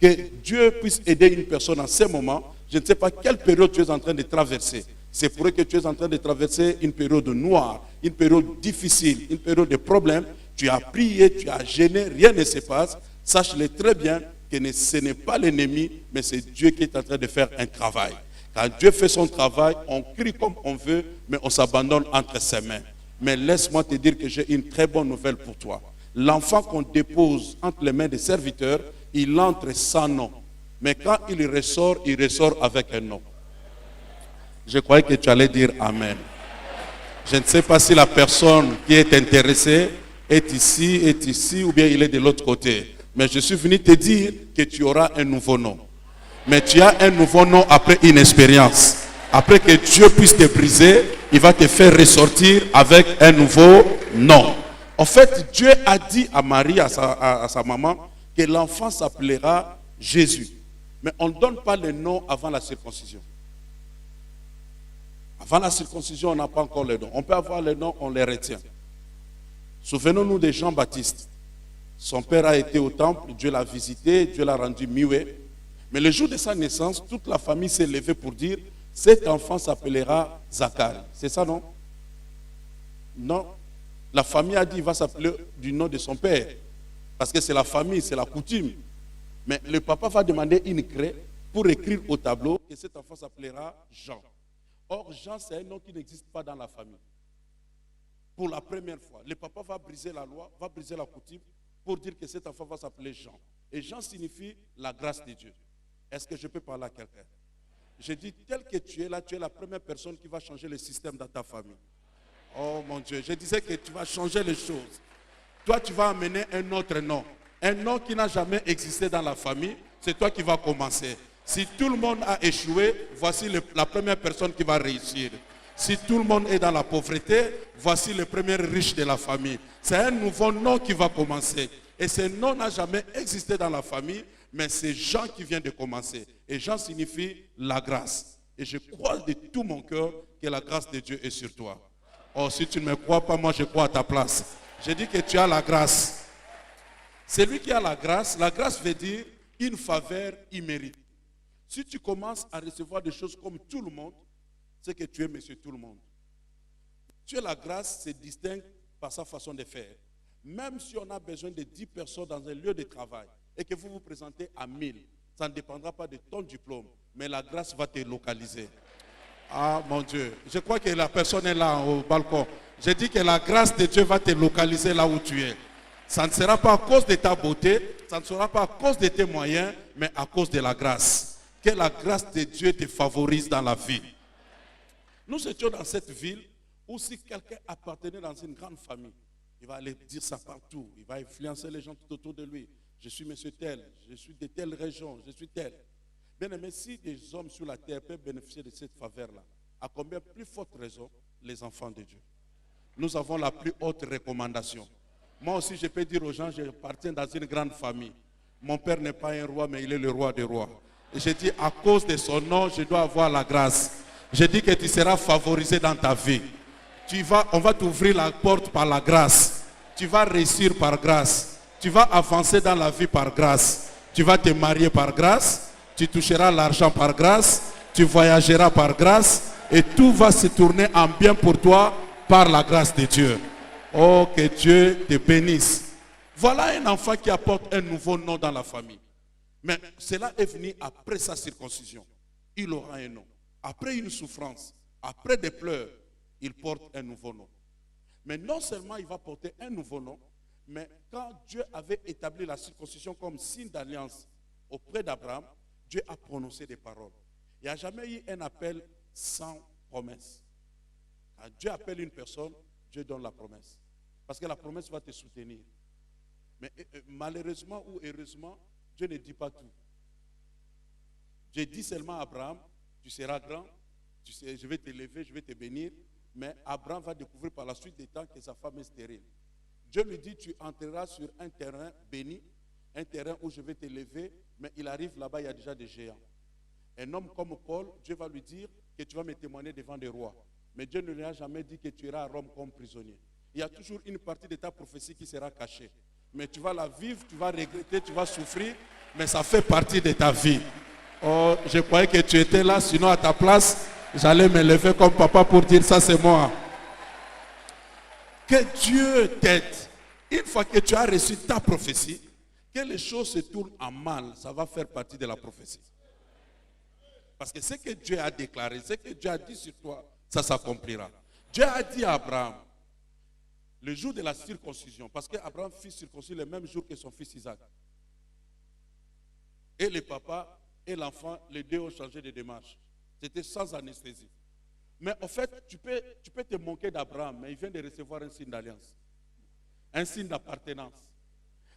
Que Dieu puisse aider une personne en ce moment. Je ne sais pas quelle période tu es en train de traverser. C'est pour que tu es en train de traverser une période noire, une période difficile, une période de problèmes. Tu as prié, tu as gêné, rien ne se passe. Sache-le très bien que ce n'est pas l'ennemi, mais c'est Dieu qui est en train de faire un travail. Quand Dieu fait son travail, on crie comme on veut, mais on s'abandonne entre ses mains. Mais laisse-moi te dire que j'ai une très bonne nouvelle pour toi. L'enfant qu'on dépose entre les mains des serviteurs, il entre sans nom. Mais quand il ressort avec un nom. Je croyais que tu allais dire Amen. Je ne sais pas si la personne qui est intéressée est ici, ou bien il est de l'autre côté. Mais je suis venu te dire que tu auras un nouveau nom. Mais tu as un nouveau nom après une expérience. Après que Dieu puisse te briser, il va te faire ressortir avec un nouveau nom. En fait, Dieu a dit à Marie, à sa maman, que l'enfant s'appellera Jésus. Mais on ne donne pas le nom avant la circoncision. Avant la circoncision, on n'a pas encore le nom. On peut avoir le nom, on les retient. Souvenons-nous de Jean-Baptiste. Son père a été au temple, Dieu l'a visité, Dieu l'a rendu muet. Mais le jour de sa naissance, toute la famille s'est levée pour dire, cet enfant s'appellera Zacharie. C'est ça, non? Non. La famille a dit, il va s'appeler du nom de son père. Parce que c'est la famille, c'est la coutume. Mais le papa va demander une craie pour écrire au tableau que cet enfant s'appellera Jean. Or, Jean, c'est un nom qui n'existe pas dans la famille. Pour la première fois, le papa va briser la loi, va briser la coutume pour dire que cet enfant va s'appeler Jean. Et Jean signifie la grâce de Dieu. Est-ce que je peux parler à quelqu'un? Je dis, tel que tu es là, tu es la première personne qui va changer le système dans ta famille. Oh mon Dieu, je disais que tu vas changer les choses. Toi, tu vas amener un autre nom. Un nom qui n'a jamais existé dans la famille, c'est toi qui vas commencer. Si tout le monde a échoué, voici la première personne qui va réussir. Si tout le monde est dans la pauvreté, voici le premier riche de la famille. C'est un nouveau nom qui va commencer. Et ce nom n'a jamais existé dans la famille, mais c'est Jean qui vient de commencer. Et Jean signifie la grâce. Et je crois de tout mon cœur que la grâce de Dieu est sur toi. Oh, si tu ne me crois pas, moi je crois à ta place. Je dis que tu as la grâce. Celui qui a la grâce veut dire une faveur imméritée. Si tu commences à recevoir des choses comme tout le monde, c'est que tu es monsieur tout le monde. Tu as la grâce, se distingue par sa façon de faire. Même si on a besoin de 10 personnes dans un lieu de travail et que vous vous présentez à 1000, ça ne dépendra pas de ton diplôme, mais la grâce va te localiser. Ah mon Dieu, je crois que la personne est là au balcon. Je dis que la grâce de Dieu va te localiser là où tu es. Ça ne sera pas à cause de ta beauté, ça ne sera pas à cause de tes moyens, mais à cause de la grâce. Que la grâce de Dieu te favorise dans la vie. Nous étions dans cette ville où si quelqu'un appartenait dans une grande famille, il va aller dire ça partout, il va influencer les gens tout autour de lui. Je suis monsieur tel, je suis de telle région, je suis tel. Bien aimé, si des hommes sur la terre peuvent bénéficier de cette faveur-là, à combien plus forte raison les enfants de Dieu? Nous avons la plus haute recommandation. Moi aussi, je peux dire aux gens, j'appartiens dans une grande famille. Mon père n'est pas un roi, mais il est le roi des rois. Et je dis, à cause de son nom, je dois avoir la grâce. Je dis que tu seras favorisé dans ta vie. On va t'ouvrir la porte par la grâce. Tu vas réussir par grâce. Tu vas avancer dans la vie par grâce. Tu vas te marier par grâce. Tu toucheras l'argent par grâce. Tu voyageras par grâce. Et tout va se tourner en bien pour toi par la grâce de Dieu. Oh, que Dieu te bénisse. Voilà un enfant qui apporte un nouveau nom dans la famille. Mais cela est venu après sa circoncision. Il aura un nom. Après une souffrance, après des pleurs, il porte un nouveau nom. Mais non seulement il va porter un nouveau nom, mais quand Dieu avait établi la circoncision comme signe d'alliance auprès d'Abraham, Dieu a prononcé des paroles. Il n'y a jamais eu un appel sans promesse. Quand Dieu appelle une personne, Dieu donne la promesse. Parce que la promesse va te soutenir. Mais malheureusement ou heureusement, Dieu ne dit pas tout. Dieu dit seulement à Abraham, tu seras grand, je vais t'élever, je vais te bénir. Mais Abraham va découvrir par la suite des temps que sa femme est stérile. Dieu lui dit, tu entreras sur un terrain béni, un terrain où je vais t'élever, mais il arrive là-bas, il y a déjà des géants. Un homme comme Paul, Dieu va lui dire que tu vas me témoigner devant des rois. Mais Dieu ne lui a jamais dit que tu iras à Rome comme prisonnier. Il y a toujours une partie de ta prophétie qui sera cachée. Mais tu vas la vivre, tu vas regretter, tu vas souffrir, mais ça fait partie de ta vie. Oh, je croyais que tu étais là, sinon à ta place, j'allais me lever comme papa pour dire ça c'est moi. Que Dieu t'aide. Une fois que tu as reçu ta prophétie, que les choses se tournent en mal, ça va faire partie de la prophétie. Parce que ce que Dieu a déclaré, ce que Dieu a dit sur toi, ça s'accomplira. Dieu a dit à Abraham, le jour de la circoncision, parce qu'Abraham fut circoncis le même jour que son fils Isaac. Et le papa et l'enfant, les deux ont changé de démarche. C'était sans anesthésie. Mais en fait, tu peux te moquer d'Abraham, mais il vient de recevoir un signe d'alliance, un signe d'appartenance.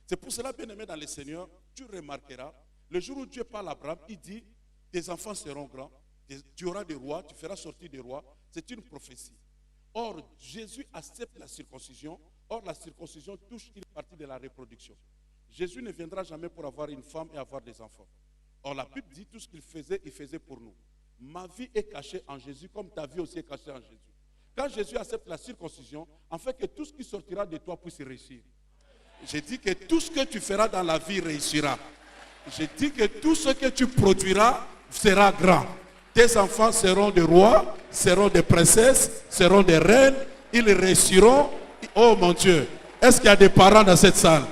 C'est pour cela, bien aimé dans le Seigneur, tu remarqueras, le jour où Dieu parle à Abraham, il dit, tes enfants seront grands, tu auras des rois, tu feras sortir des rois. C'est une prophétie. Or, Jésus accepte la circoncision. Or, la circoncision touche une partie de la reproduction. Jésus ne viendra jamais pour avoir une femme et avoir des enfants. Or, la Bible dit, tout ce qu'il faisait pour nous. Ma vie est cachée en Jésus, comme ta vie aussi est cachée en Jésus. Quand Jésus accepte la circoncision, en fait que tout ce qui sortira de toi puisse réussir. J'ai dit que tout ce que tu feras dans la vie réussira. J'ai dit que tout ce que tu produiras sera grand. Tes enfants seront des rois, seront des princesses, seront des reines. Ils réussiront. Oh mon Dieu, est-ce qu'il y a des parents dans cette salle?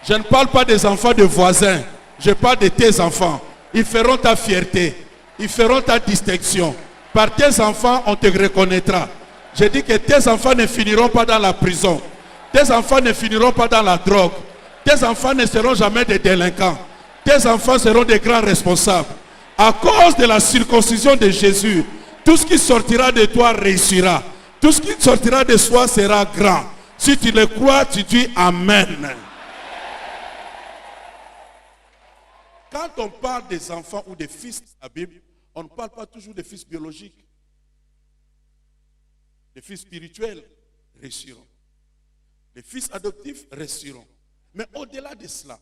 Je ne parle pas des enfants de voisins. Je parle de tes enfants. Ils feront ta fierté. Ils feront ta distinction. Par tes enfants, on te reconnaîtra. Je dis que tes enfants ne finiront pas dans la prison. Tes enfants ne finiront pas dans la drogue. Tes enfants ne seront jamais des délinquants. Tes enfants seront des grands responsables. À cause de la circoncision de Jésus, tout ce qui sortira de toi réussira. Tout ce qui sortira de soi sera grand. Si tu le crois, tu dis Amen. Quand on parle des enfants ou des fils de la Bible, on ne parle pas toujours des fils biologiques. Les fils spirituels réussiront. Les fils adoptifs réussiront. Mais au-delà de cela,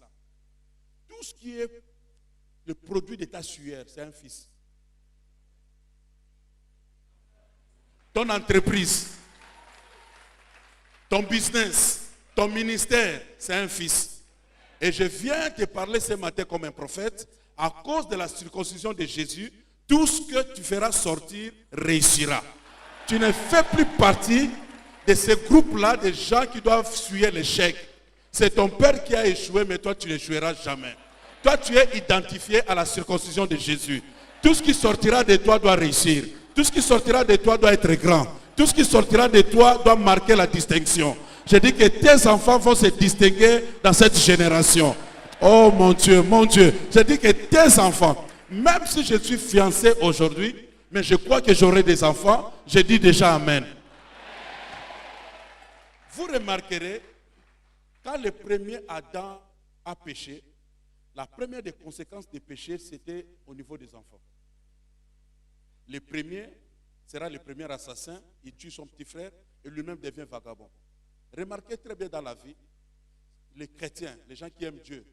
tout ce qui est le produit de ta sueur, c'est un fils. Ton entreprise, ton business, ton ministère, c'est un fils. Et je viens te parler ce matin comme un prophète. À cause de la circoncision de Jésus, tout ce que tu feras sortir réussira. Tu ne fais plus partie de ce groupe-là de gens qui doivent fuir l'échec. C'est ton père qui a échoué, mais toi tu n'échoueras jamais. Toi tu es identifié à la circoncision de Jésus. Tout ce qui sortira de toi doit réussir. Tout ce qui sortira de toi doit être grand. Tout ce qui sortira de toi doit marquer la distinction. Je dis que tes enfants vont se distinguer dans cette génération. Oh mon Dieu, mon Dieu. Je dis que tes enfants, même si je suis fiancé aujourd'hui, mais je crois que j'aurai des enfants, je dis déjà Amen. Vous remarquerez, quand le premier Adam a péché, la première des conséquences du péché, c'était au niveau des enfants. Le premier sera le premier assassin, il tue son petit frère et lui-même devient vagabond. Remarquez très bien dans la vie, les chrétiens, les gens qui aiment Dieu,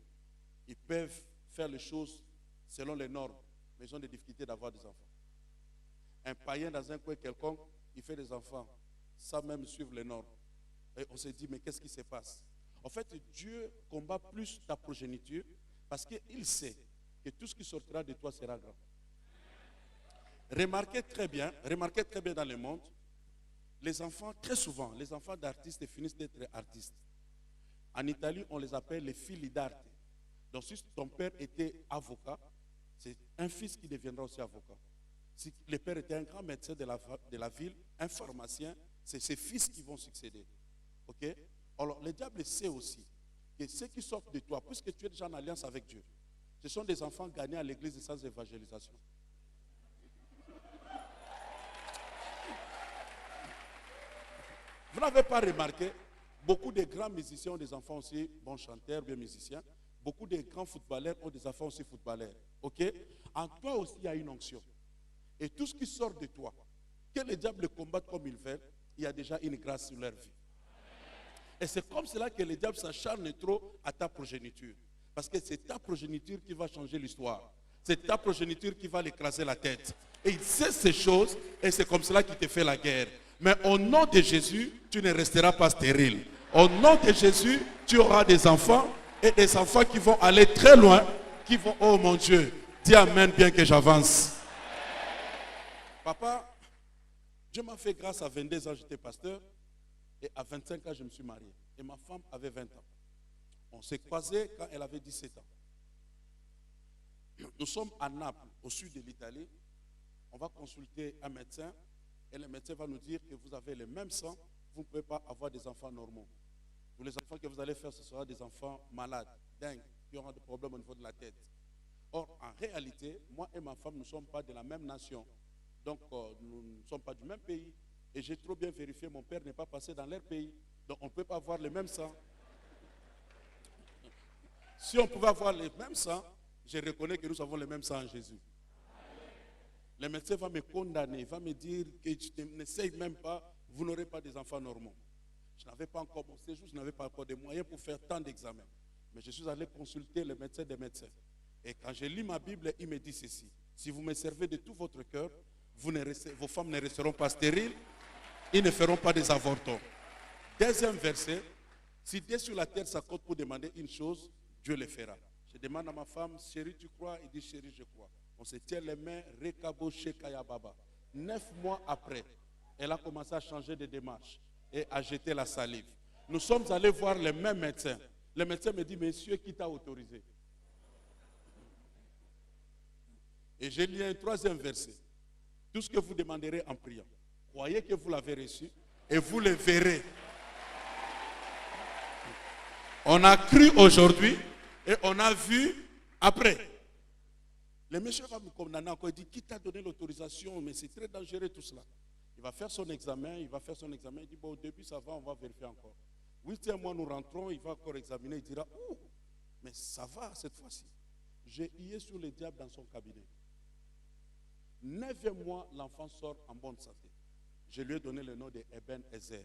ils peuvent faire les choses selon les normes, mais ils ont des difficultés d'avoir des enfants. Un païen dans un coin quelconque, il fait des enfants sans même suivre les normes. Et on se dit, mais qu'est-ce qui se passe? En fait, Dieu combat plus ta progéniture parce qu'il sait que tout ce qui sortira de toi sera grand. Remarquez très bien dans le monde, les enfants, très souvent, les enfants d'artistes finissent d'être artistes. En Italie, on les appelle les figli d'arte. Donc si ton père était avocat, c'est un fils qui deviendra aussi avocat. Si le père était un grand médecin de la ville, un pharmacien, c'est ses fils qui vont succéder. Ok? Alors le diable sait aussi que ceux qui sortent de toi, puisque tu es déjà en alliance avec Dieu, ce sont des enfants gagnés à l'église sans évangélisation. Vous n'avez pas remarqué, beaucoup de grands musiciens ont des enfants aussi, bons chanteurs, bien musiciens. Beaucoup de grands footballeurs ont des enfants aussi footballeurs. Ok? En toi aussi, il y a une onction. Et tout ce qui sort de toi, que le diable combatte comme il veut, il y a déjà une grâce sur leur vie. Et c'est comme cela que le diable s'acharne trop à ta progéniture. Parce que c'est ta progéniture qui va changer l'histoire. C'est ta progéniture qui va l'écraser la tête. Et il sait ces choses et c'est comme cela qu'il te fait la guerre. Mais au nom de Jésus, tu ne resteras pas stérile. Au nom de Jésus, tu auras des enfants et des enfants qui vont aller très loin, qui vont, oh mon Dieu, dis Amen bien que j'avance. Papa, Dieu m'a fait grâce à 22 ans, j'étais pasteur et à 25 ans, je me suis marié. Et ma femme avait 20 ans. On s'est croisés quand elle avait 17 ans. Nous sommes à Naples, au sud de l'Italie. On va consulter un médecin et le médecin va nous dire que vous avez le même sang, vous ne pouvez pas avoir des enfants normaux. Tous les enfants que vous allez faire, ce sera des enfants malades, dingues, qui auront des problèmes au niveau de la tête. Or, en réalité, moi et ma femme, nous ne sommes pas de la même nation. Donc, nous ne sommes pas du même pays. Et j'ai trop bien vérifié, mon père n'est pas passé dans leur pays. Donc, on ne peut pas avoir le même sang. Si on pouvait avoir le même sang, je reconnais que nous avons le même sang en Jésus. Le médecin va me condamner, il va me dire que tu n'essayes même pas, vous n'aurez pas des enfants normaux. Je n'avais pas encore mon séjour, je n'avais pas encore de moyens pour faire tant d'examens. Mais je suis allé consulter le médecin des médecins. Et quand je lis ma Bible, il me dit ceci. Si vous me servez de tout votre cœur, vos femmes ne resteront pas stériles, ils ne feront pas des avortons. Deuxième verset, si Dieu sur la terre s'accorde pour demander une chose, Dieu le fera. Je demande à ma femme, chérie, tu crois? Il dit, chérie, je crois. On se tient les mains, Rekabo Shekaya Baba. 9 mois après, elle a commencé à changer de démarche et à jeter la salive. Nous sommes allés voir le même médecin. Le médecin me dit, monsieur, qui t'a autorisé? Et j'ai lu un troisième verset. Tout ce que vous demanderez en priant, croyez que vous l'avez reçu et vous le verrez. On a cru aujourd'hui et on a vu après. Le monsieur va me condamner encore. Il dit, qui t'a donné l'autorisation? Mais c'est très dangereux tout cela. Il va faire son examen. Il dit, bon, au début ça va, on va vérifier encore. 8e mois, nous rentrons, il va encore examiner. Il dira, oh, mais ça va cette fois-ci. J'ai hué sur le diable dans son cabinet. 9e mois, l'enfant sort en bonne santé. Je lui ai donné le nom de Eben Ezer.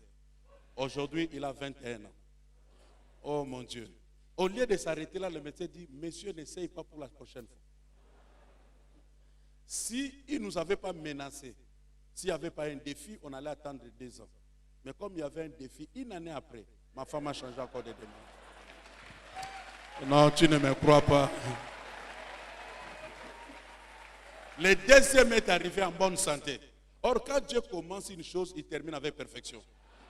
Aujourd'hui, il a 21 ans. Oh mon Dieu. Au lieu de s'arrêter là, le médecin dit, monsieur, n'essaye pas pour la prochaine fois. S'il ne nous avait pas menacé, s'il n'y avait pas un défi, on allait attendre 2 ans. Mais comme il y avait un défi, une année après, ma femme a changé encore de demande. Non, tu ne me crois pas. Le deuxième est arrivé en bonne santé. Or, quand Dieu commence une chose, il termine avec perfection.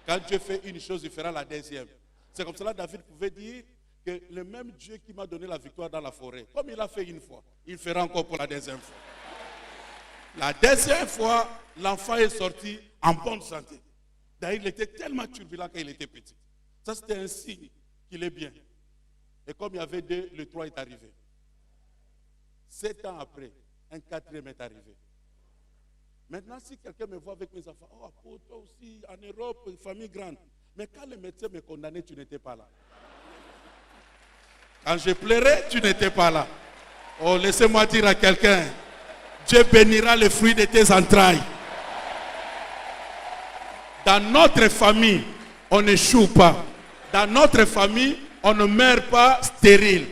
Quand Dieu fait une chose, il fera la deuxième. C'est comme cela que David pouvait dire que le même Dieu qui m'a donné la victoire dans la forêt, comme il l'a fait une fois, il fera encore pour la deuxième fois. La deuxième fois, l'enfant est sorti en bonne santé. D'ailleurs, il était tellement turbulent quand il était petit. Ça, c'était un signe qu'il est bien. Et comme il y avait 2, le 3 est arrivé. 7 ans après, un 4e est arrivé. Maintenant, si quelqu'un me voit avec mes enfants, oh, pour toi aussi, en Europe, famille grande. Mais quand le médecin me condamnait, tu n'étais pas là. Quand je pleurais, tu n'étais pas là. Oh, laissez-moi dire à quelqu'un, Dieu bénira le fruit de tes entrailles. Dans notre famille, on n'échoue pas. Dans notre famille, on ne meurt pas stérile.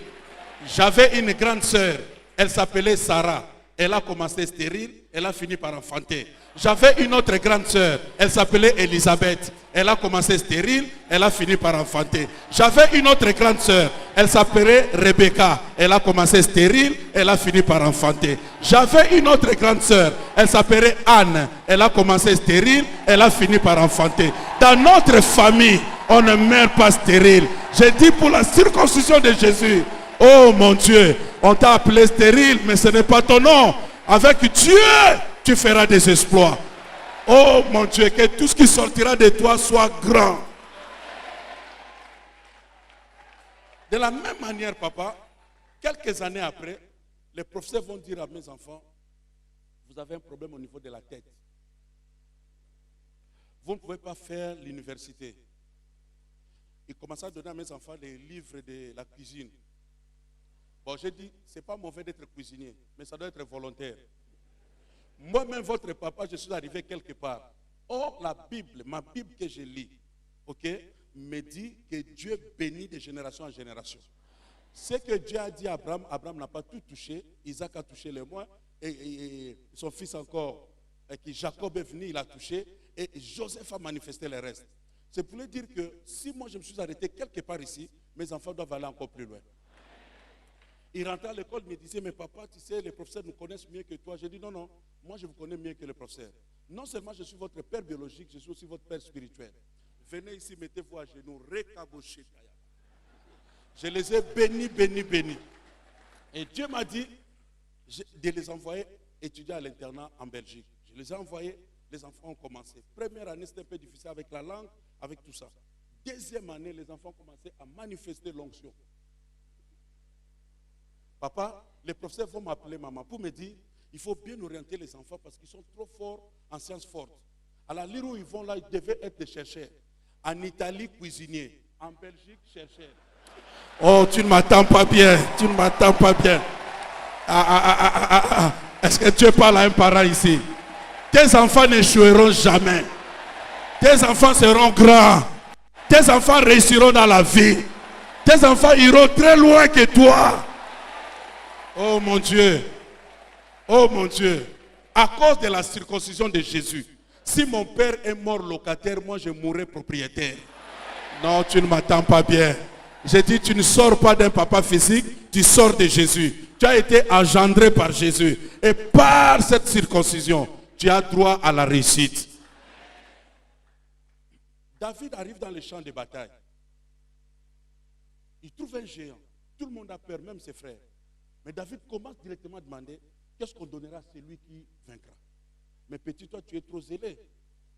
J'avais une grande sœur, elle s'appelait Sarah. Elle a commencé stérile, elle a fini par enfanter. J'avais une autre grande sœur, elle s'appelait Elisabeth. Elle a commencé stérile, elle a fini par enfanter. J'avais une autre grande sœur, elle s'appelait Rebecca. Elle a commencé stérile, elle a fini par enfanter. J'avais une autre grande sœur, elle s'appelait Anne. Elle a commencé stérile, elle a fini par enfanter. Dans notre famille, on ne meurt pas stérile. J'ai dit pour la circoncision de Jésus, oh mon Dieu, on t'a appelé stérile, mais ce n'est pas ton nom. Avec Dieu, tu feras des exploits. Oh mon Dieu, que tout ce qui sortira de toi soit grand. De la même manière, papa, quelques années après, les professeurs vont dire à mes enfants, vous avez un problème au niveau de la tête. Vous ne pouvez pas faire l'université. Ils commencent à donner à mes enfants des livres de la cuisine. Bon, j'ai dit, ce n'est pas mauvais d'être cuisinier, mais ça doit être volontaire. Moi-même, votre papa, je suis arrivé quelque part. Or, la Bible, ma Bible que je lis, ok, me dit que Dieu bénit de génération en génération. Ce que Dieu a dit à Abraham, Abraham n'a pas tout touché, Isaac a touché les moins, et son fils encore, et Jacob est venu, il a touché, et Joseph a manifesté le reste. C'est pour lui dire que si moi je me suis arrêté quelque part ici, mes enfants doivent aller encore plus loin. Il rentrait à l'école, il me disait, mais papa, tu sais, les professeurs nous connaissent mieux que toi. J'ai dit, non, non, moi je vous connais mieux que les professeurs. Non seulement je suis votre père biologique, je suis aussi votre père spirituel. Venez ici, mettez-vous à genoux, rekaboshe. Je les ai bénis, bénis, bénis. Et Dieu m'a dit de les envoyer étudier à l'internat en Belgique. Je les ai envoyés, les enfants ont commencé. Première année, c'était un peu difficile avec la langue, avec tout ça. Deuxième année, les enfants ont commencé à manifester l'onction. Papa, les professeurs vont m'appeler maman pour me dire, il faut bien orienter les enfants parce qu'ils sont trop forts en sciences fortes. À la lire où ils vont là, ils devaient être des chercheurs. En Italie, cuisiniers. En Belgique, chercheurs. Oh, tu ne m'attends pas bien. Tu ne m'attends pas bien. Est-ce que tu parles à un parent ici? Tes enfants n'échoueront jamais. Tes enfants seront grands. Tes enfants réussiront dans la vie. Tes enfants iront très loin que toi. Oh mon Dieu. Oh mon Dieu. À cause de la circoncision de Jésus, si mon père est mort locataire, moi je mourrai propriétaire. Non, tu ne m'attends pas bien. J'ai dit, tu ne sors pas d'un papa physique, tu sors de Jésus. Tu as été engendré par Jésus. Et par cette circoncision, tu as droit à la réussite. David arrive dans les champs de bataille. Il trouve un géant. Tout le monde a peur, même ses frères. Mais David commence directement à demander, qu'est-ce qu'on donnera à celui qui vaincra? Mais petit, toi, tu es trop zélé.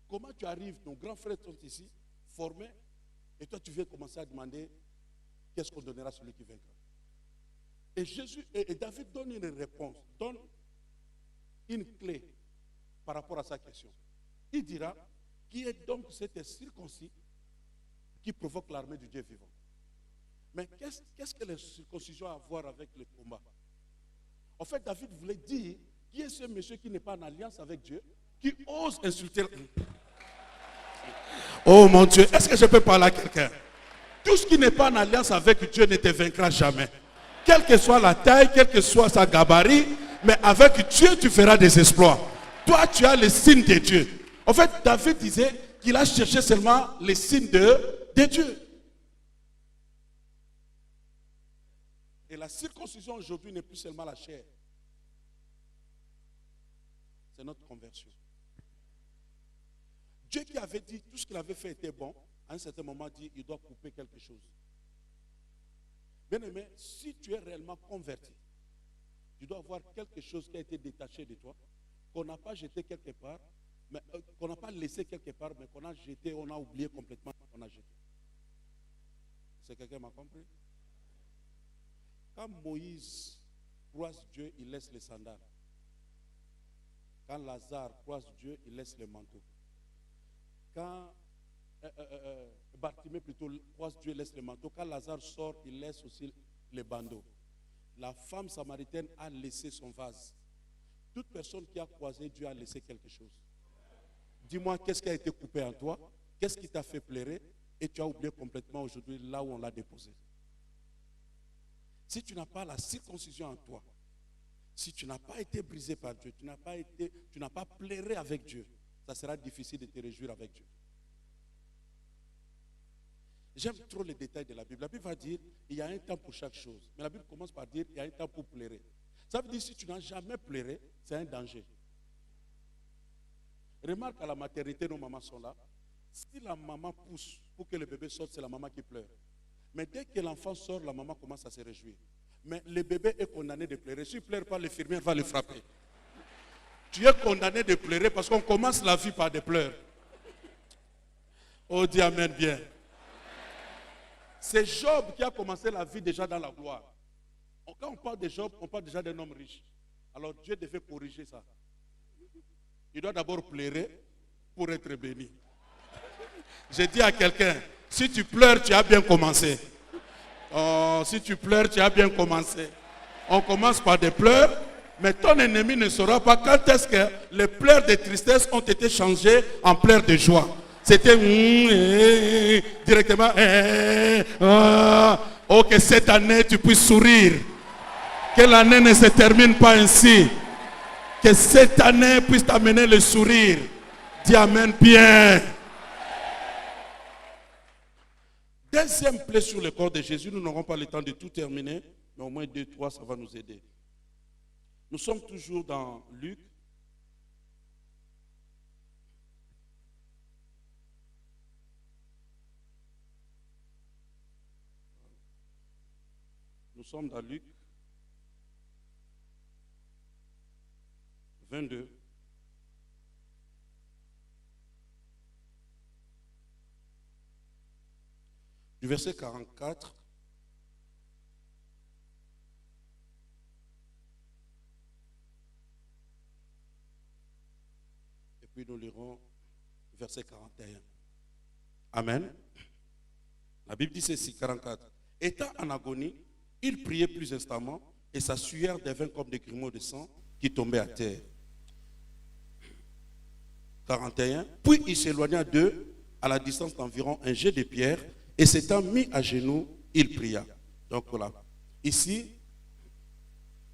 Comment tu arrives? Nos grands frères sont ici, formés, et toi, tu viens commencer à demander, qu'est-ce qu'on donnera à celui qui vaincra? Et David donne une réponse, donne une clé par rapport à sa question. Il dira, qui est donc cet circoncis qui provoque l'armée du Dieu vivant? Mais qu'est-ce que la circoncision a à voir avec le combat? En fait, David voulait dire, qui est ce monsieur qui n'est pas en alliance avec Dieu, qui ose insulter? Oh mon Dieu, est-ce que je peux parler à quelqu'un? Tout ce qui n'est pas en alliance avec Dieu ne te vaincra jamais. Quelle que soit la taille, quel que soit sa gabarit, mais avec Dieu, tu feras des exploits. Toi, tu as les signes de Dieu. En fait, David disait qu'il a cherché seulement les signes de Dieu. Et la circoncision aujourd'hui n'est plus seulement la chair. C'est notre conversion. Dieu qui avait dit tout ce qu'il avait fait était bon, à un certain moment dit il doit couper quelque chose. Bien aimé, si tu es réellement converti, tu dois avoir quelque chose qui a été détaché de toi, qu'on n'a pas jeté quelque part, mais qu'on n'a pas laissé quelque part, mais qu'on a jeté, on a oublié complètement qu'on a jeté. Est-ce que quelqu'un m'a compris? Quand Moïse croise Dieu, il laisse les sandales. Quand Lazare croise Dieu, il laisse les manteaux. Quand Bartimée plutôt croise Dieu, il laisse les manteaux. Quand Lazare sort, il laisse aussi les bandeaux. La femme samaritaine a laissé son vase. Toute personne qui a croisé Dieu a laissé quelque chose. Dis-moi, qu'est-ce qui a été coupé en toi? Qu'est-ce qui t'a fait pleurer? Et tu as oublié complètement aujourd'hui là où on l'a déposé. Si tu n'as pas la circoncision en toi, si tu n'as pas été brisé par Dieu, tu n'as pas pleuré avec Dieu, ça sera difficile de te réjouir avec Dieu. J'aime trop les détails de la Bible. La Bible va dire, il y a un temps pour chaque chose. Mais la Bible commence par dire, il y a un temps pour pleurer. Ça veut dire, si tu n'as jamais pleuré, c'est un danger. Remarque, à la maternité, nos mamans sont là. Si la maman pousse pour que le bébé sorte, c'est la maman qui pleure. Mais dès que l'enfant sort, la maman commence à se réjouir. Mais le bébé est condamné de pleurer. Si il ne pleure pas, l'infirmière va le frapper. Tu es condamné de pleurer parce qu'on commence la vie par des pleurs. Oh, dis amen bien. C'est Job qui a commencé la vie déjà dans la gloire. Quand on parle de Job, on parle déjà d'un homme riche. Alors Dieu devait corriger ça. Il doit d'abord pleurer pour être béni. J'ai dit à quelqu'un, si tu pleures, tu as bien commencé. Oh, si tu pleures, tu as bien commencé. On commence par des pleurs, mais ton ennemi ne saura pas quand est-ce que les pleurs de tristesse ont été changés en pleurs de joie. C'était directement. Oh, que cette année tu puisses sourire. Que l'année ne se termine pas ainsi. Que cette année puisse t'amener le sourire. Dis amen bien. Deuxième plaie sur le corps de Jésus, nous n'aurons pas le temps de tout terminer, mais au moins 2, 3, ça va nous aider. Nous sommes toujours dans Luc. Nous sommes dans Luc 22. Du verset 44 nous lirons verset 41. Amen. La Bible dit ceci, 44. Étant en agonie, il priait plus instamment et sa sueur devint comme des grumeaux de sang qui tombaient à terre. 41. Puis il s'éloigna d'eux à la distance d'environ un jet de pierre et s'étant mis à genoux, il pria. Donc voilà. Ici,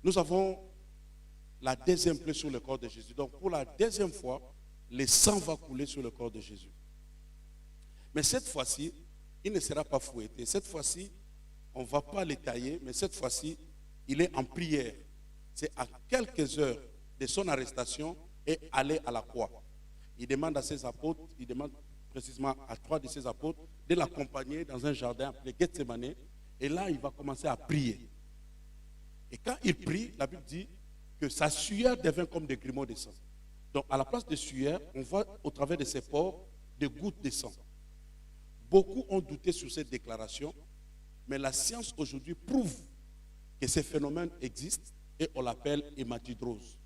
nous avons la deuxième plaie sur le corps de Jésus. Donc pour la deuxième fois, le sang va couler sur le corps de Jésus. Mais cette fois-ci, il ne sera pas fouetté. Cette fois-ci, on ne va pas le tailler, mais cette fois-ci, il est en prière. C'est à quelques heures de son arrestation et aller à la croix. Il demande à ses apôtres, il demande précisément à 3 de ses apôtres de l'accompagner dans un jardin appelé Gethsemane. Et là, il va commencer à prier. Et quand il prie, la Bible dit que sa sueur devient comme des grumeaux de sang. Donc, à la place de sueur, on voit au travers de ses pores des gouttes de sang. Beaucoup ont douté sur cette déclaration, mais la science aujourd'hui prouve que ces phénomènes existent et on l'appelle hématidrose.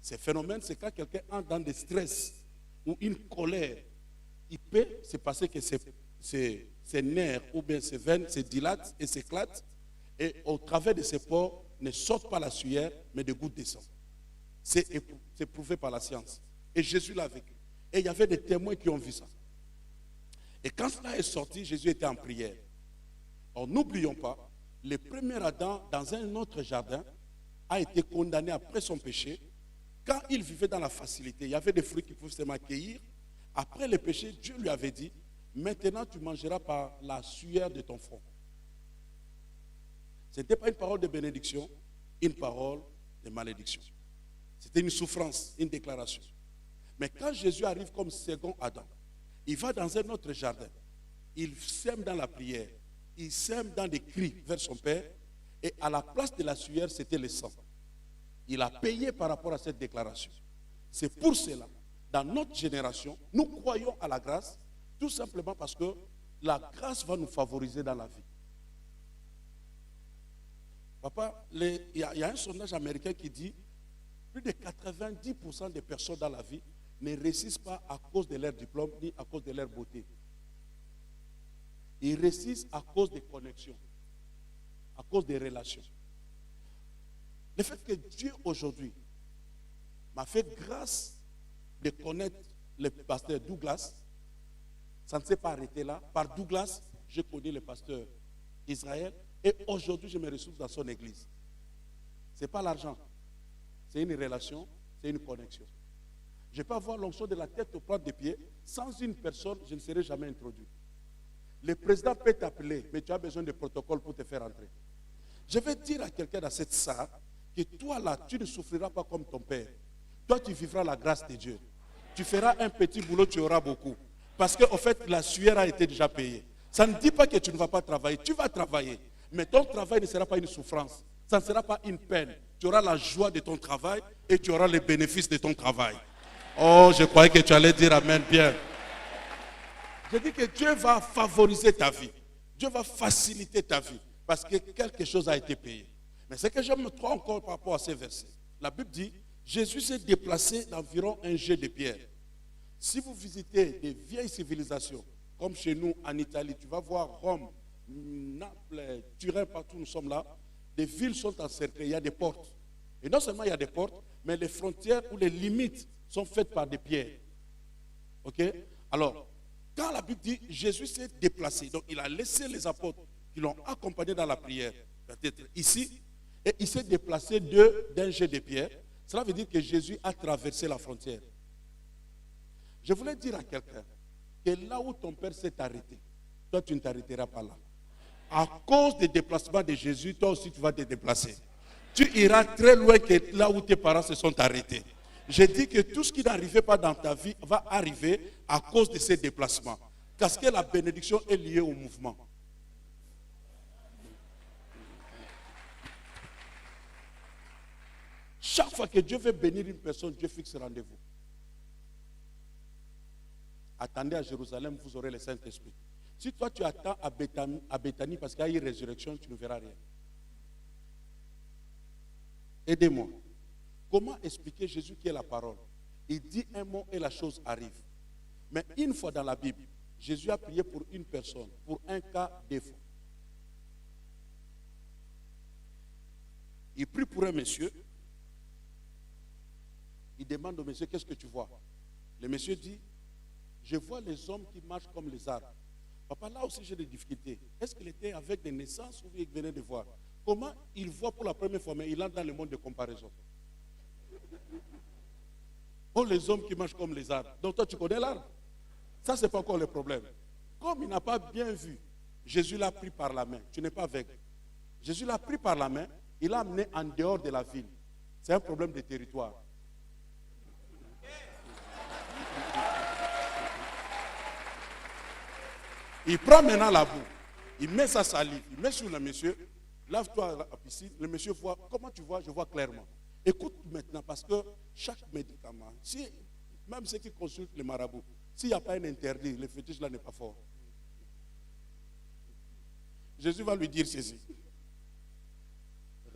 Ces phénomènes, c'est quand quelqu'un entre dans des stress ou une colère, il peut se passer que ses nerfs ou bien ses veines se dilatent et s'éclatent et au travers de ses pores ne sortent pas la sueur, mais des gouttes de sang. C'est prouvé par la science. Et Jésus l'a vécu. Et il y avait des témoins qui ont vu ça. Et quand cela est sorti, Jésus était en prière. Alors n'oublions pas, le premier Adam dans un autre jardin a été condamné après son péché. Quand il vivait dans la facilité, il y avait des fruits qu'il pouvait seulement cueillir. Après le péché, Dieu lui avait dit, maintenant tu mangeras par la sueur de ton front. Ce n'était pas une parole de bénédiction, une parole de malédiction. C'était une souffrance, une déclaration. Mais quand Jésus arrive comme second Adam, il va dans un autre jardin. Il sème dans la prière. Il sème dans des cris vers son Père. Et à la place de la sueur, c'était le sang. Il a payé par rapport à cette déclaration. C'est pour cela, dans notre génération, nous croyons à la grâce, tout simplement parce que la grâce va nous favoriser dans la vie. Papa, il y a un sondage américain qui dit plus de 90% des personnes dans la vie ne réussissent pas à cause de leur diplôme ni à cause de leur beauté. Ils réussissent à cause des connexions, à cause des relations. Le fait que Dieu aujourd'hui m'a fait grâce de connaître le pasteur Douglas, ça ne s'est pas arrêté là. Par Douglas, je connais le pasteur Israël et aujourd'hui je me ressource dans son église. Ce n'est pas l'argent, c'est une relation, c'est une connexion. Je peux avoir l'onction de la tête au point des pieds. Sans une personne, je ne serai jamais introduit. Le président peut t'appeler, mais tu as besoin de protocole pour te faire entrer. Je vais dire à quelqu'un dans cette salle que toi là, tu ne souffriras pas comme ton père. Toi, tu vivras la grâce de Dieu. Tu feras un petit boulot, tu auras beaucoup. Parce qu'en fait, la sueur a été déjà payée. Ça ne dit pas que tu ne vas pas travailler. Tu vas travailler. Mais ton travail ne sera pas une souffrance. Ça ne sera pas une peine. Tu auras la joie de ton travail et tu auras les bénéfices de ton travail. Oh, je croyais que tu allais dire amen bien. Je dis que Dieu va favoriser ta vie. Dieu va faciliter ta vie. Parce que quelque chose a été payé. Mais ce que j'aime trop encore par rapport à ces versets. La Bible dit, Jésus s'est déplacé d'environ un jet de pierre. Si vous visitez des vieilles civilisations, comme chez nous en Italie, tu vas voir Rome, Naples, Turin, partout nous sommes là, des villes sont encerclées, il y a des portes. Et non seulement il y a des portes, mais les frontières ou les limites sont faites par des pierres. Ok? Alors, quand la Bible dit Jésus s'est déplacé, donc il a laissé les apôtres qui l'ont accompagné dans la prière, peut-être ici, et il s'est déplacé d'un jet de pierre. Cela veut dire que Jésus a traversé la frontière. Je voulais dire à quelqu'un que là où ton père s'est arrêté, toi tu ne t'arrêteras pas là. À cause des déplacements de Jésus, toi aussi tu vas te déplacer. Tu iras très loin que là où tes parents se sont arrêtés. Je dis que tout ce qui n'arrivait pas dans ta vie va arriver à cause de ces déplacements. Parce que la bénédiction est liée au mouvement. Chaque fois que Dieu veut bénir une personne, Dieu fixe rendez-vous. Attendez à Jérusalem, vous aurez le Saint-Esprit. Si toi tu attends à Béthanie parce qu'il y a une résurrection, tu ne verras rien. Aidez-moi. Comment expliquer Jésus qui est la parole? Il dit un mot et la chose arrive. Mais une fois dans la Bible, Jésus a prié pour une personne, pour un cas défaut. Il prie pour un monsieur. Il demande au monsieur, qu'est-ce que tu vois? Le monsieur dit, je vois les hommes qui marchent comme les arbres. Papa, là aussi j'ai des difficultés. Est-ce qu'il était avec des naissances ou il venait de voir? Comment il voit pour la première fois, mais il entre dans le monde de comparaison? Oh, les hommes qui marchent comme les arbres. Donc toi, tu connais l'arbre? Ça, ce n'est pas encore le problème. Comme il n'a pas bien vu, Jésus l'a pris par la main. Tu n'es pas aveugle. Jésus l'a pris par la main, il l'a amené en dehors de la ville. C'est un problème de territoire. Il prend maintenant la boue, il met sa salive, il met sur le monsieur, lave-toi à la piscine, le monsieur voit, comment tu vois? Je vois clairement. Écoute maintenant, parce que chaque médicament, si, même ceux qui consultent les marabouts, s'il n'y a pas un interdit, le fétiche là n'est pas fort. Jésus va lui dire ceci.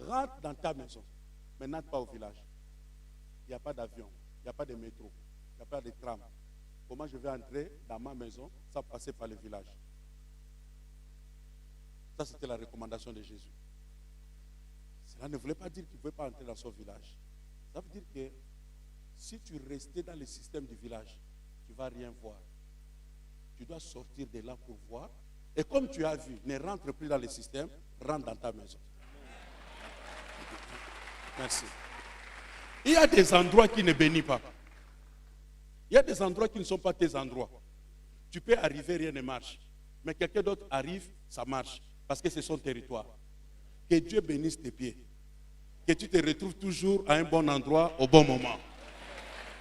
Rentre dans ta maison, mais n'entre pas au village. Il n'y a pas d'avion, il n'y a pas de métro, il n'y a pas de tram. Comment je vais entrer dans ma maison sans passer par le village? Ça, c'était la recommandation de Jésus. Cela ne voulait pas dire qu'il ne pouvait pas entrer dans son village. Ça veut dire que si tu restais dans le système du village, tu ne vas rien voir. Tu dois sortir de là pour voir. Et comme tu as vu, ne rentre plus dans le système, rentre dans ta maison. Merci. Il y a des endroits qui ne bénissent pas. Il y a des endroits qui ne sont pas tes endroits. Tu peux arriver, rien ne marche. Mais quelqu'un d'autre arrive, ça marche. Parce que c'est son territoire. Que Dieu bénisse tes pieds. Que tu te retrouves toujours à un bon endroit, au bon moment.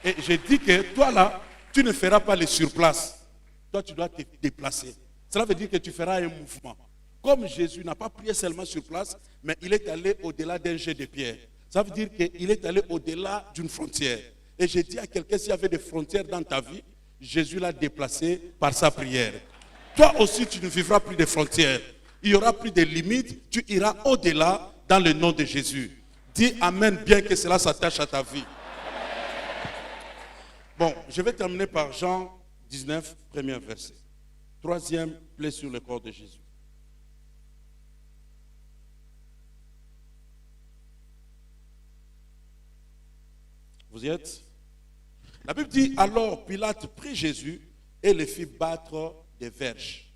Et je dis que toi là, tu ne feras pas les surplaces. Toi, tu dois te déplacer. Cela veut dire que tu feras un mouvement. Comme Jésus n'a pas prié seulement sur place, mais il est allé au-delà d'un jet de pierre. Ça veut dire qu'il est allé au-delà d'une frontière. Et je dis à quelqu'un, s'il y avait des frontières dans ta vie, Jésus l'a déplacé par sa prière. Toi aussi, tu ne vivras plus de frontières. Il n'y aura plus de limites. Tu iras au-delà dans le nom de Jésus. Dis Amen, bien que cela s'attache à ta vie. Bon, je vais terminer par Jean 19, premier verset. Troisième plaie sur le corps de Jésus. Vous y êtes? La Bible dit, alors Pilate prit Jésus et le fit battre des verges.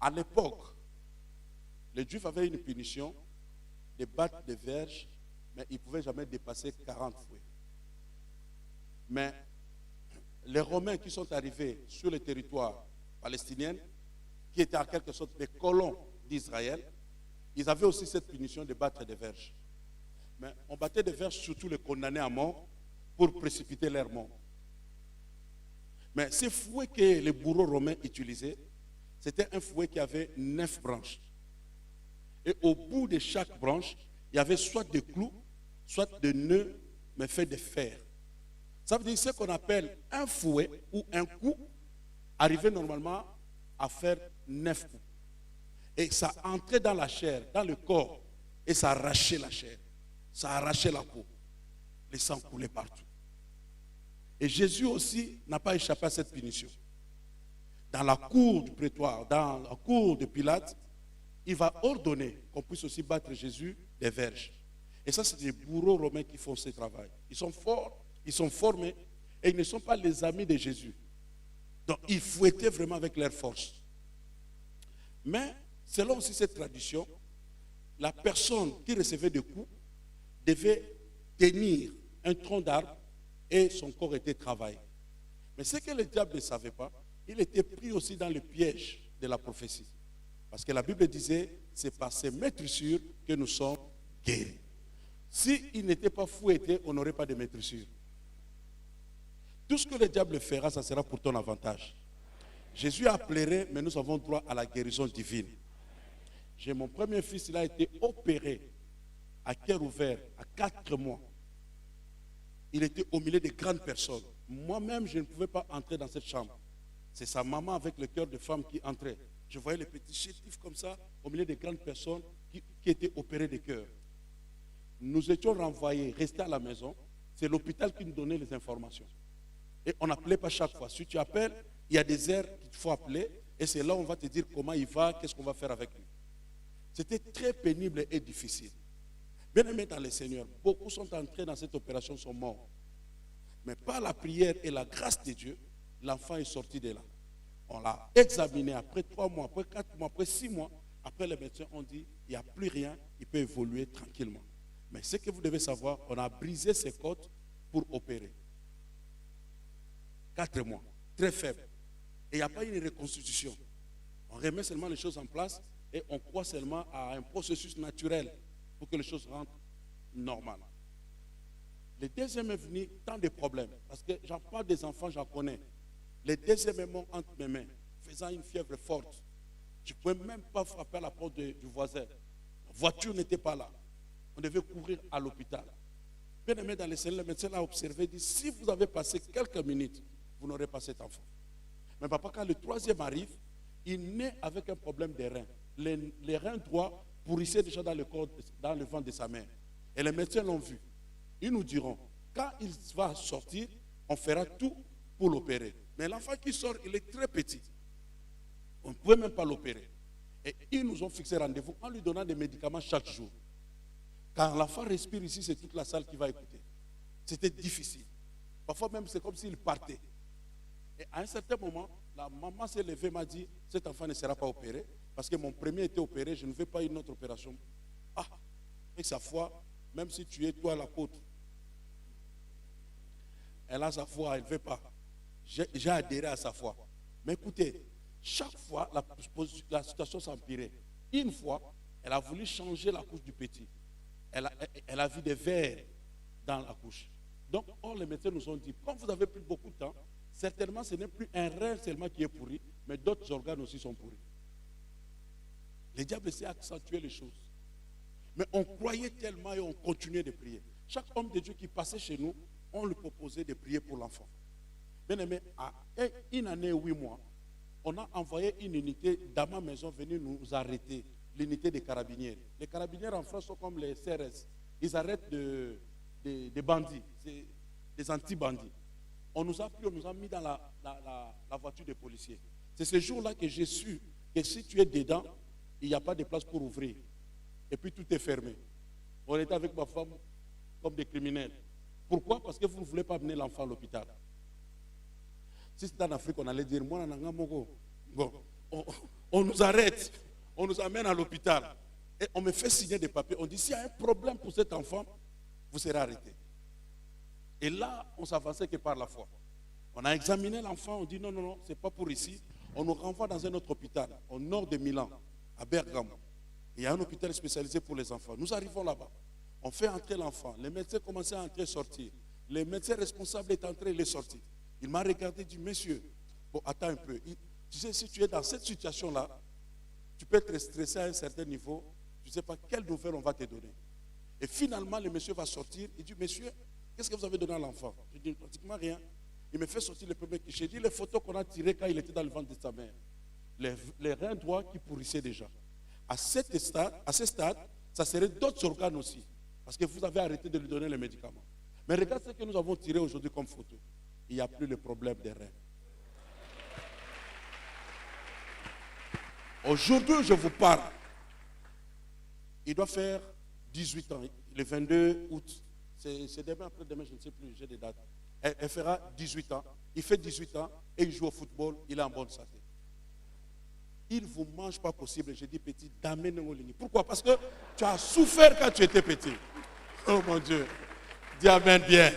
À l'époque, les Juifs avaient une punition de battre des verges, mais ils ne pouvaient jamais dépasser 40 fouets. Mais les Romains qui sont arrivés sur le territoire palestinien, qui étaient en quelque sorte des colons d'Israël, ils avaient aussi cette punition de battre des verges. Mais on battait des verges surtout les condamnés à mort pour précipiter leur mort. Mais ces fouets que les bourreaux romains utilisaient, c'était un fouet qui avait 9 branches. Et au bout de chaque branche, il y avait soit des clous, soit des nœuds, mais faits de fer. Ça veut dire ce qu'on appelle un fouet ou un coup, arrivait normalement à faire 9 coups. Et ça entrait dans la chair, dans le corps, et ça arrachait la chair. Ça arrachait la peau. Le sang coulait partout. Et Jésus aussi n'a pas échappé à cette punition. Dans la cour du prétoire, dans la cour de Pilate, il va ordonner qu'on puisse aussi battre Jésus des verges. Et ça, c'est des bourreaux romains qui font ce travail. Ils sont forts, ils sont formés, et ils ne sont pas les amis de Jésus. Donc, ils fouettaient vraiment avec leur force. Mais, selon aussi cette tradition, la personne qui recevait des coups devait tenir un tronc d'arbre et son corps était travaillé. Mais ce que le diable ne savait pas, il était pris aussi dans le piège de la prophétie. Parce que la Bible disait, c'est par ces maîtrissures que nous sommes guéris. S'il n'était pas fouetté, on n'aurait pas de maîtrissure. Tout ce que le diable fera, ça sera pour ton avantage. Jésus a pleuré, mais nous avons droit à la guérison divine. J'ai mon premier fils, il a été opéré à cœur ouvert, à 4 mois. Il était au milieu de grandes personnes. Moi-même, je ne pouvais pas entrer dans cette chambre. C'est sa maman avec le cœur de femme qui entrait. Je voyais les petits chétifs comme ça, au milieu de grandes personnes qui étaient opérées de cœur. Nous étions renvoyés, restés à la maison. C'est l'hôpital qui nous donnait les informations. Et on n'appelait pas chaque fois. Si tu appelles, il y a des heures qu'il faut appeler. Et c'est là où on va te dire comment il va, qu'est-ce qu'on va faire avec lui. C'était très pénible et difficile. Bien aimés dans le Seigneur, beaucoup sont entrés dans cette opération, sont morts. Mais par la prière et la grâce de Dieu, l'enfant est sorti de là. On l'a examiné après 3 mois, après 4 mois, après 6 mois. Après, les médecins ont dit, il n'y a plus rien, il peut évoluer tranquillement. Mais ce que vous devez savoir, on a brisé ses côtes pour opérer. 4 mois, très faible. Et il n'y a pas une reconstitution. On remet seulement les choses en place et on croit seulement à un processus naturel pour que les choses rentrent normales. Le deuxième est venu, tant de problèmes. Parce que j'en parle des enfants, j'en connais. Le deuxième est mort entre mes mains, faisant une fièvre forte. Je ne pouvais même pas frapper à la porte du voisin. La voiture n'était pas là. On devait courir à l'hôpital. Bien aimé dans les Seigneur, le médecin l'a observé et dit, si vous avez passé quelques minutes, vous n'aurez pas cet enfant. Mais papa, quand le troisième arrive, il naît avec un problème des reins. Les reins droits pourrissaient déjà dans le corps, dans le ventre de sa mère. Et les médecins l'ont vu. Ils nous diront, quand il va sortir, on fera tout pour l'opérer. Mais l'enfant qui sort, il est très petit. On ne pouvait même pas l'opérer. Et ils nous ont fixé rendez-vous en lui donnant des médicaments chaque jour. Quand l'enfant respire ici, c'est toute la salle qui va écouter. C'était difficile. Parfois même, c'est comme s'il partait. Et à un certain moment, la maman s'est levée et m'a dit, cet enfant ne sera pas opéré, parce que mon premier était opéré, je ne veux pas une autre opération. Ah, avec sa foi, même si tu es toi l'apôtre, elle a sa foi, elle ne veut pas. J'ai adhéré à sa foi. Mais écoutez, chaque fois, la situation s'empirait. Une fois, elle a voulu changer la couche du petit. Elle a vu des vers dans la couche. Donc, les médecins nous ont dit, comme vous avez pris beaucoup de temps, certainement ce n'est plus un rein seulement qui est pourri, mais d'autres organes aussi sont pourris. Le diable essaie d'accentuer les choses. Mais on croyait tellement et on continuait de prier. Chaque homme de Dieu qui passait chez nous, on lui proposait de prier pour l'enfant. Bien aimé, à 1 année et 8 mois, on a envoyé une unité dans ma maison venir nous arrêter, l'unité des carabiniers. Les carabiniers en France sont comme les CRS. Ils arrêtent des bandits, des anti-bandits. On nous a pris, on nous a mis dans la voiture des policiers. C'est ce jour-là que j'ai su que si tu es dedans, il n'y a pas de place pour ouvrir. Et puis tout est fermé. On était avec ma femme comme des criminels. Pourquoi? Parce que vous ne voulez pas amener l'enfant à l'hôpital. Si c'était en Afrique, on allait dire, moi, bon, on nous arrête, on nous amène à l'hôpital. Et on me fait signer des papiers. On dit, s'il y a un problème pour cet enfant, vous serez arrêté. Et là, on s'avançait que par la foi. On a examiné l'enfant, on dit, non, ce n'est pas pour ici. On nous renvoie dans un autre hôpital, au nord de Milan, à Bergamo. Il y a un hôpital spécialisé pour les enfants. Nous arrivons là-bas. On fait entrer l'enfant. Les médecins commençaient à entrer et sortir. Les médecins responsables étaient entrés et les sortis. Il m'a regardé et dit, monsieur, bon, attends un peu. Tu sais, si tu es dans cette situation-là, tu peux être stressé à un certain niveau. Tu ne sais pas quelle nouvelle on va te donner. Et finalement, le monsieur va sortir. Il dit, monsieur, qu'est-ce que vous avez donné à l'enfant? Je dis, pratiquement rien. Il me fait sortir le premier cliché. J'ai dit, les photos qu'on a tirées quand il était dans le ventre de sa mère. Les reins droits qui pourrissaient déjà. À ce stade, ça serait d'autres organes aussi. Parce que vous avez arrêté de lui donner les médicaments. Mais regarde ce que nous avons tiré aujourd'hui comme photo. Il n'y a plus le problème des reins. Aujourd'hui, je vous parle. Il doit faire 18 ans. Le 22 août. C'est demain, après-demain, je ne sais plus, j'ai des dates. Elle fera 18 ans. Il fait 18 ans et il joue au football. Il est en bonne santé. Il ne vous mange pas possible. Je dis petit, d'amener au ligne. Pourquoi? Parce que tu as souffert quand tu étais petit. Oh mon Dieu. Dis amen bien.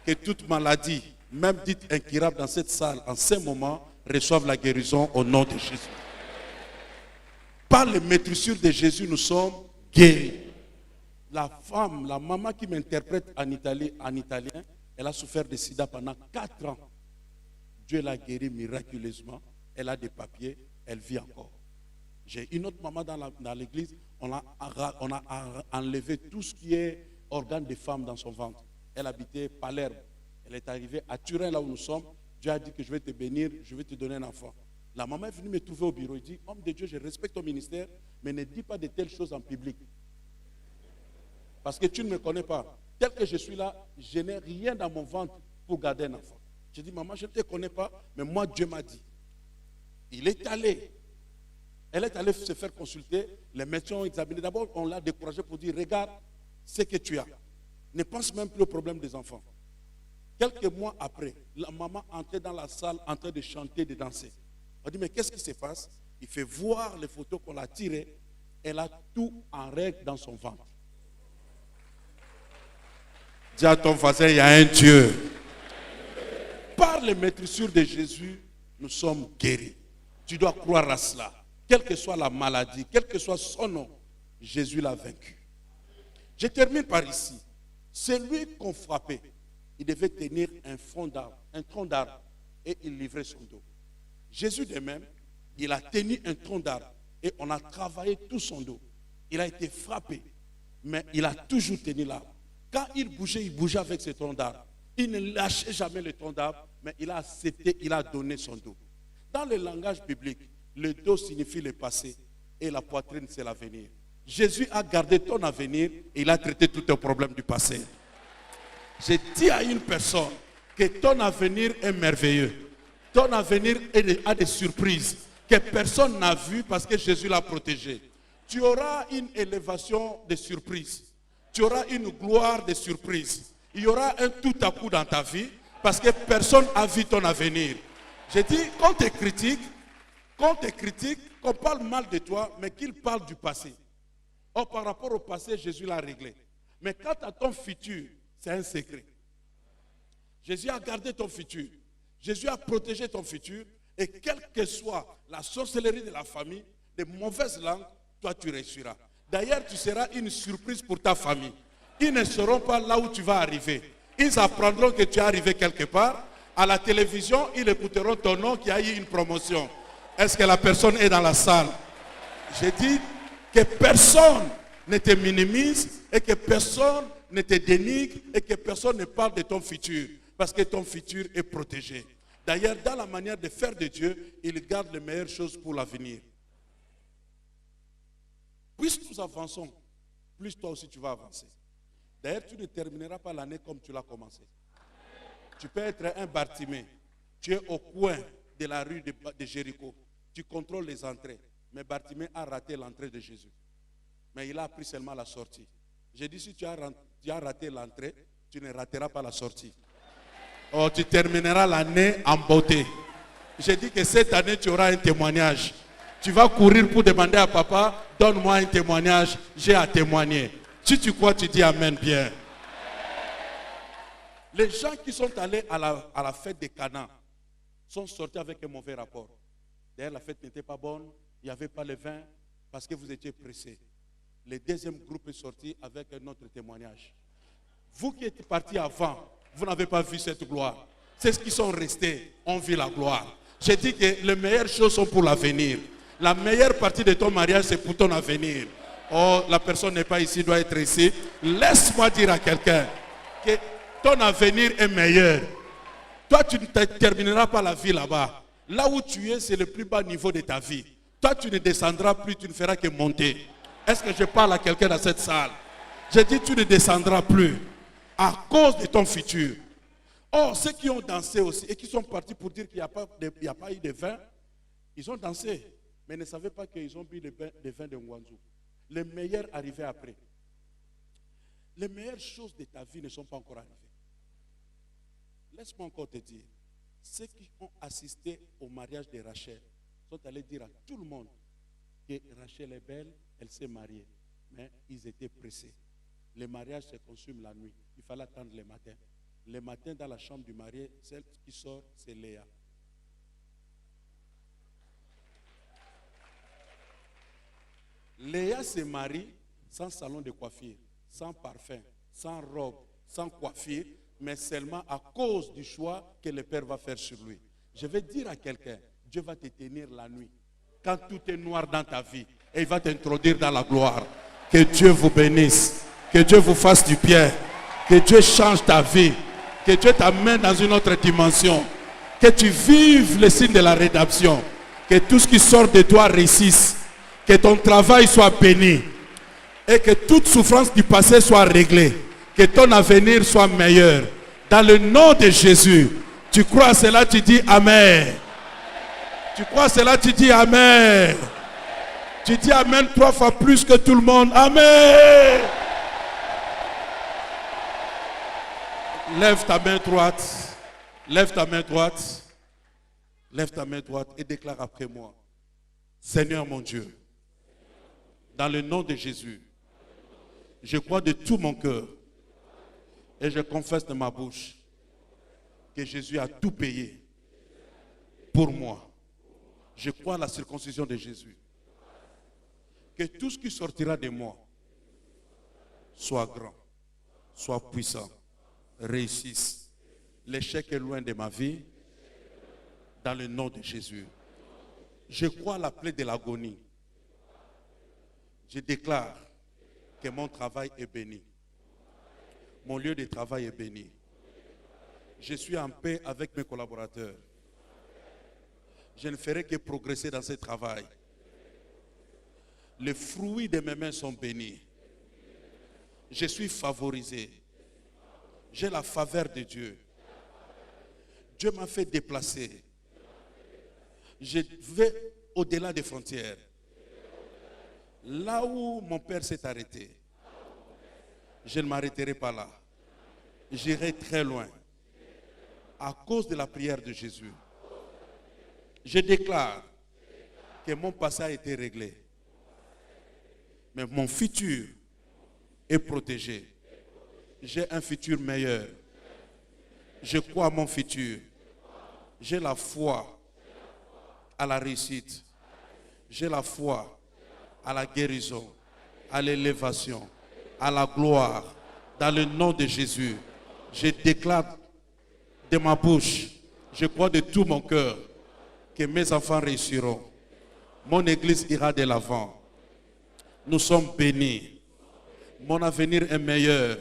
Que toute maladie, même dite incurable dans cette salle, en ce moment, reçoive la guérison au nom de Jésus. Par les maîtrissures de Jésus, nous sommes guéris. La femme, la maman qui m'interprète en italien, elle a souffert de sida pendant 4 ans. Dieu l'a guérie miraculeusement. Elle a des papiers, elle vit encore. J'ai une autre maman dans l'église, on a enlevé tout ce qui est organe de femme dans son ventre. Elle habitait Palerme. Elle est arrivée à Turin, là où nous sommes. Dieu a dit que je vais te bénir, je vais te donner un enfant. La maman est venue me trouver au bureau. Elle dit, homme de Dieu, je respecte ton ministère, mais ne dis pas de telles choses en public. Parce que tu ne me connais pas. tel que je suis là, je n'ai rien dans mon ventre pour garder un enfant. J'ai dit, maman, je ne te connais pas, mais moi, Dieu m'a dit. Il est allé. Elle est allée se faire consulter. Les médecins ont examiné. D'abord, on l'a découragé pour dire, regarde ce que tu as. Ne pense même plus au problème des enfants. Quelques mois après, la maman entrait dans la salle en train de chanter, de danser. On dit, mais qu'est-ce qui se passe? Il fait voir les photos qu'on a tirées. Elle a tout en règle dans son ventre. Dis à ton voisin, il y a un Dieu. Par les maîtrisures de Jésus, nous sommes guéris. Tu dois croire à cela. Quelle que soit la maladie, quel que soit son nom, Jésus l'a vaincu. Je termine par ici. Celui qu'on frappait, il devait tenir un tronc d'arbre et il livrait son dos. Jésus de même, il a tenu un tronc d'arbre et on a travaillé tout son dos. Il a été frappé, mais il a toujours tenu l'arbre. Quand il bougeait avec ce tronc d'arbre. Il ne lâchait jamais le tronc d'arbre, mais il a accepté, il a donné son dos. Dans le langage biblique, le dos signifie le passé et la poitrine c'est l'avenir. Jésus a gardé ton avenir et il a traité tous tes problèmes du passé. J'ai dit à une personne que ton avenir est merveilleux. Ton avenir a des surprises que personne n'a vues parce que Jésus l'a protégé. Tu auras une élévation de surprises. Tu auras une gloire de surprises. Il y aura un tout à coup dans ta vie parce que personne n'a vu ton avenir. J'ai dit, quand tu critiques, qu'on parle mal de toi, mais qu'il parle du passé. Or, par rapport au passé, Jésus l'a réglé. Mais quant à ton futur, c'est un secret. Jésus a gardé ton futur. Jésus a protégé ton futur. Et quelle que soit la sorcellerie de la famille, de mauvaises langues, toi tu réussiras. D'ailleurs, tu seras une surprise pour ta famille. Ils ne sauront pas là où tu vas arriver. Ils apprendront que tu es arrivé quelque part. À la télévision, ils écouteront ton nom qui a eu une promotion. Est-ce que la personne est dans la salle? J'ai dit que personne ne te minimise et que personne ne te dénigre et que personne ne parle de ton futur. Parce que ton futur est protégé. D'ailleurs, dans la manière de faire de Dieu, il garde les meilleures choses pour l'avenir. Plus nous avançons, plus toi aussi tu vas avancer. D'ailleurs, tu ne termineras pas l'année comme tu l'as commencé. Tu peux être un Bartimée. Tu es au coin de la rue de Jéricho. Tu contrôles les entrées. Mais Bartimée a raté l'entrée de Jésus. Mais il a appris seulement la sortie. J'ai dit, si tu as raté l'entrée, tu ne rateras pas la sortie. Oh, tu termineras l'année en beauté. J'ai dit que cette année, tu auras un témoignage. Tu vas courir pour demander à papa, donne-moi un témoignage, j'ai à témoigner. Si tu crois, tu dis amen bien. Les gens qui sont allés à la fête de Cana sont sortis avec un mauvais rapport. D'ailleurs, la fête n'était pas bonne, il n'y avait pas le vin, parce que vous étiez pressés. Le deuxième groupe est sorti avec un autre témoignage. Vous qui êtes partis avant, vous n'avez pas vu cette gloire. C'est ceux qui sont restés, ont vu la gloire. J'ai dit que les meilleures choses sont pour l'avenir. La meilleure partie de ton mariage, c'est pour ton avenir. Oh, la personne n'est pas ici, doit être ici. Laisse-moi dire à quelqu'un que ton avenir est meilleur. Toi, tu ne termineras pas la vie là-bas. Là où tu es, c'est le plus bas niveau de ta vie. Toi, tu ne descendras plus, tu ne feras que monter. Est-ce que je parle à quelqu'un dans cette salle? J'ai dit, tu ne descendras plus à cause de ton futur. Or, ceux qui ont dansé aussi et qui sont partis pour dire qu'il n'y a pas eu de vin, ils ont dansé, mais ne savaient pas qu'ils ont bu le vin de Ngwanzou. Les meilleurs arrivaient après. Les meilleures choses de ta vie ne sont pas encore arrivées. Laisse-moi encore te dire, ceux qui ont assisté au mariage de Rachel sont allés dire à tout le monde que Rachel est belle, elle s'est mariée. Mais ils étaient pressés. Le mariage se consume la nuit. Il fallait attendre le matin. Le matin, dans la chambre du marié, celle qui sort, c'est Léa. Léa se marie sans salon de coiffure, sans parfum, sans robe, sans coiffure, mais seulement à cause du choix que le Père va faire sur lui. Je vais dire à quelqu'un, Dieu va te tenir la nuit. Quand tout est noir dans ta vie, et il va t'introduire dans la gloire. Que Dieu vous bénisse. Que Dieu vous fasse du bien. Que Dieu change ta vie. Que Dieu t'amène dans une autre dimension. Que tu vives le signe de la rédemption. Que tout ce qui sort de toi réussisse. Que ton travail soit béni. Et que toute souffrance du passé soit réglée. Que ton avenir soit meilleur. Dans le nom de Jésus. Tu crois à cela, tu dis Amen. Tu crois à cela, tu dis Amen. Tu dis Amen 3 fois plus que tout le monde. Amen. Lève ta main droite. Lève ta main droite. Lève ta main droite et déclare après moi. Seigneur mon Dieu, dans le nom de Jésus, je crois de tout mon cœur et je confesse de ma bouche que Jésus a tout payé pour moi. Je crois à la circoncision de Jésus. Que tout ce qui sortira de moi soit grand, soit puissant, réussisse. L'échec est loin de ma vie. Dans le nom de Jésus. Je crois à la plaie de l'agonie. Je déclare que mon travail est béni. Mon lieu de travail est béni. Je suis en paix avec mes collaborateurs. Je ne ferai que progresser dans ce travail. Les fruits de mes mains sont bénis. Je suis favorisé. J'ai la faveur de Dieu. Dieu m'a fait déplacer. Je vais au-delà des frontières. Là où mon père s'est arrêté, je ne m'arrêterai pas là. J'irai très loin. À cause de la prière de Jésus. Je déclare que mon passé a été réglé. Mais mon futur est protégé. J'ai un futur meilleur. Je crois à mon futur. J'ai la foi à la réussite. J'ai la foi à la guérison, à l'élévation, à la gloire. Dans le nom de Jésus, je déclare de ma bouche, je crois de tout mon cœur que mes enfants réussiront. Mon église ira de l'avant. Nous sommes bénis. Mon avenir est meilleur.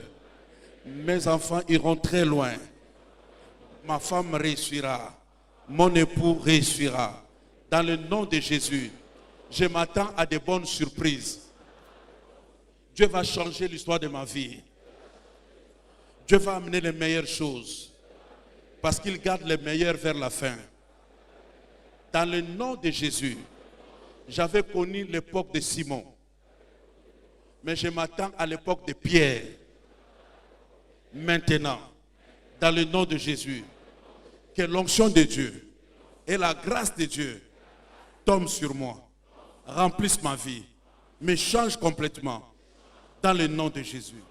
Mes enfants iront très loin. Ma femme réussira. Mon époux réussira. Dans le nom de Jésus, je m'attends à de bonnes surprises. Dieu va changer l'histoire de ma vie. Dieu va amener les meilleures choses. Parce qu'il garde les meilleures vers la fin. Dans le nom de Jésus, j'avais connu l'époque de Simon. Mais je m'attends à l'époque de Pierre. Maintenant, dans le nom de Jésus, que l'onction de Dieu et la grâce de Dieu tombent sur moi, remplissent ma vie, me changent complètement, dans le nom de Jésus.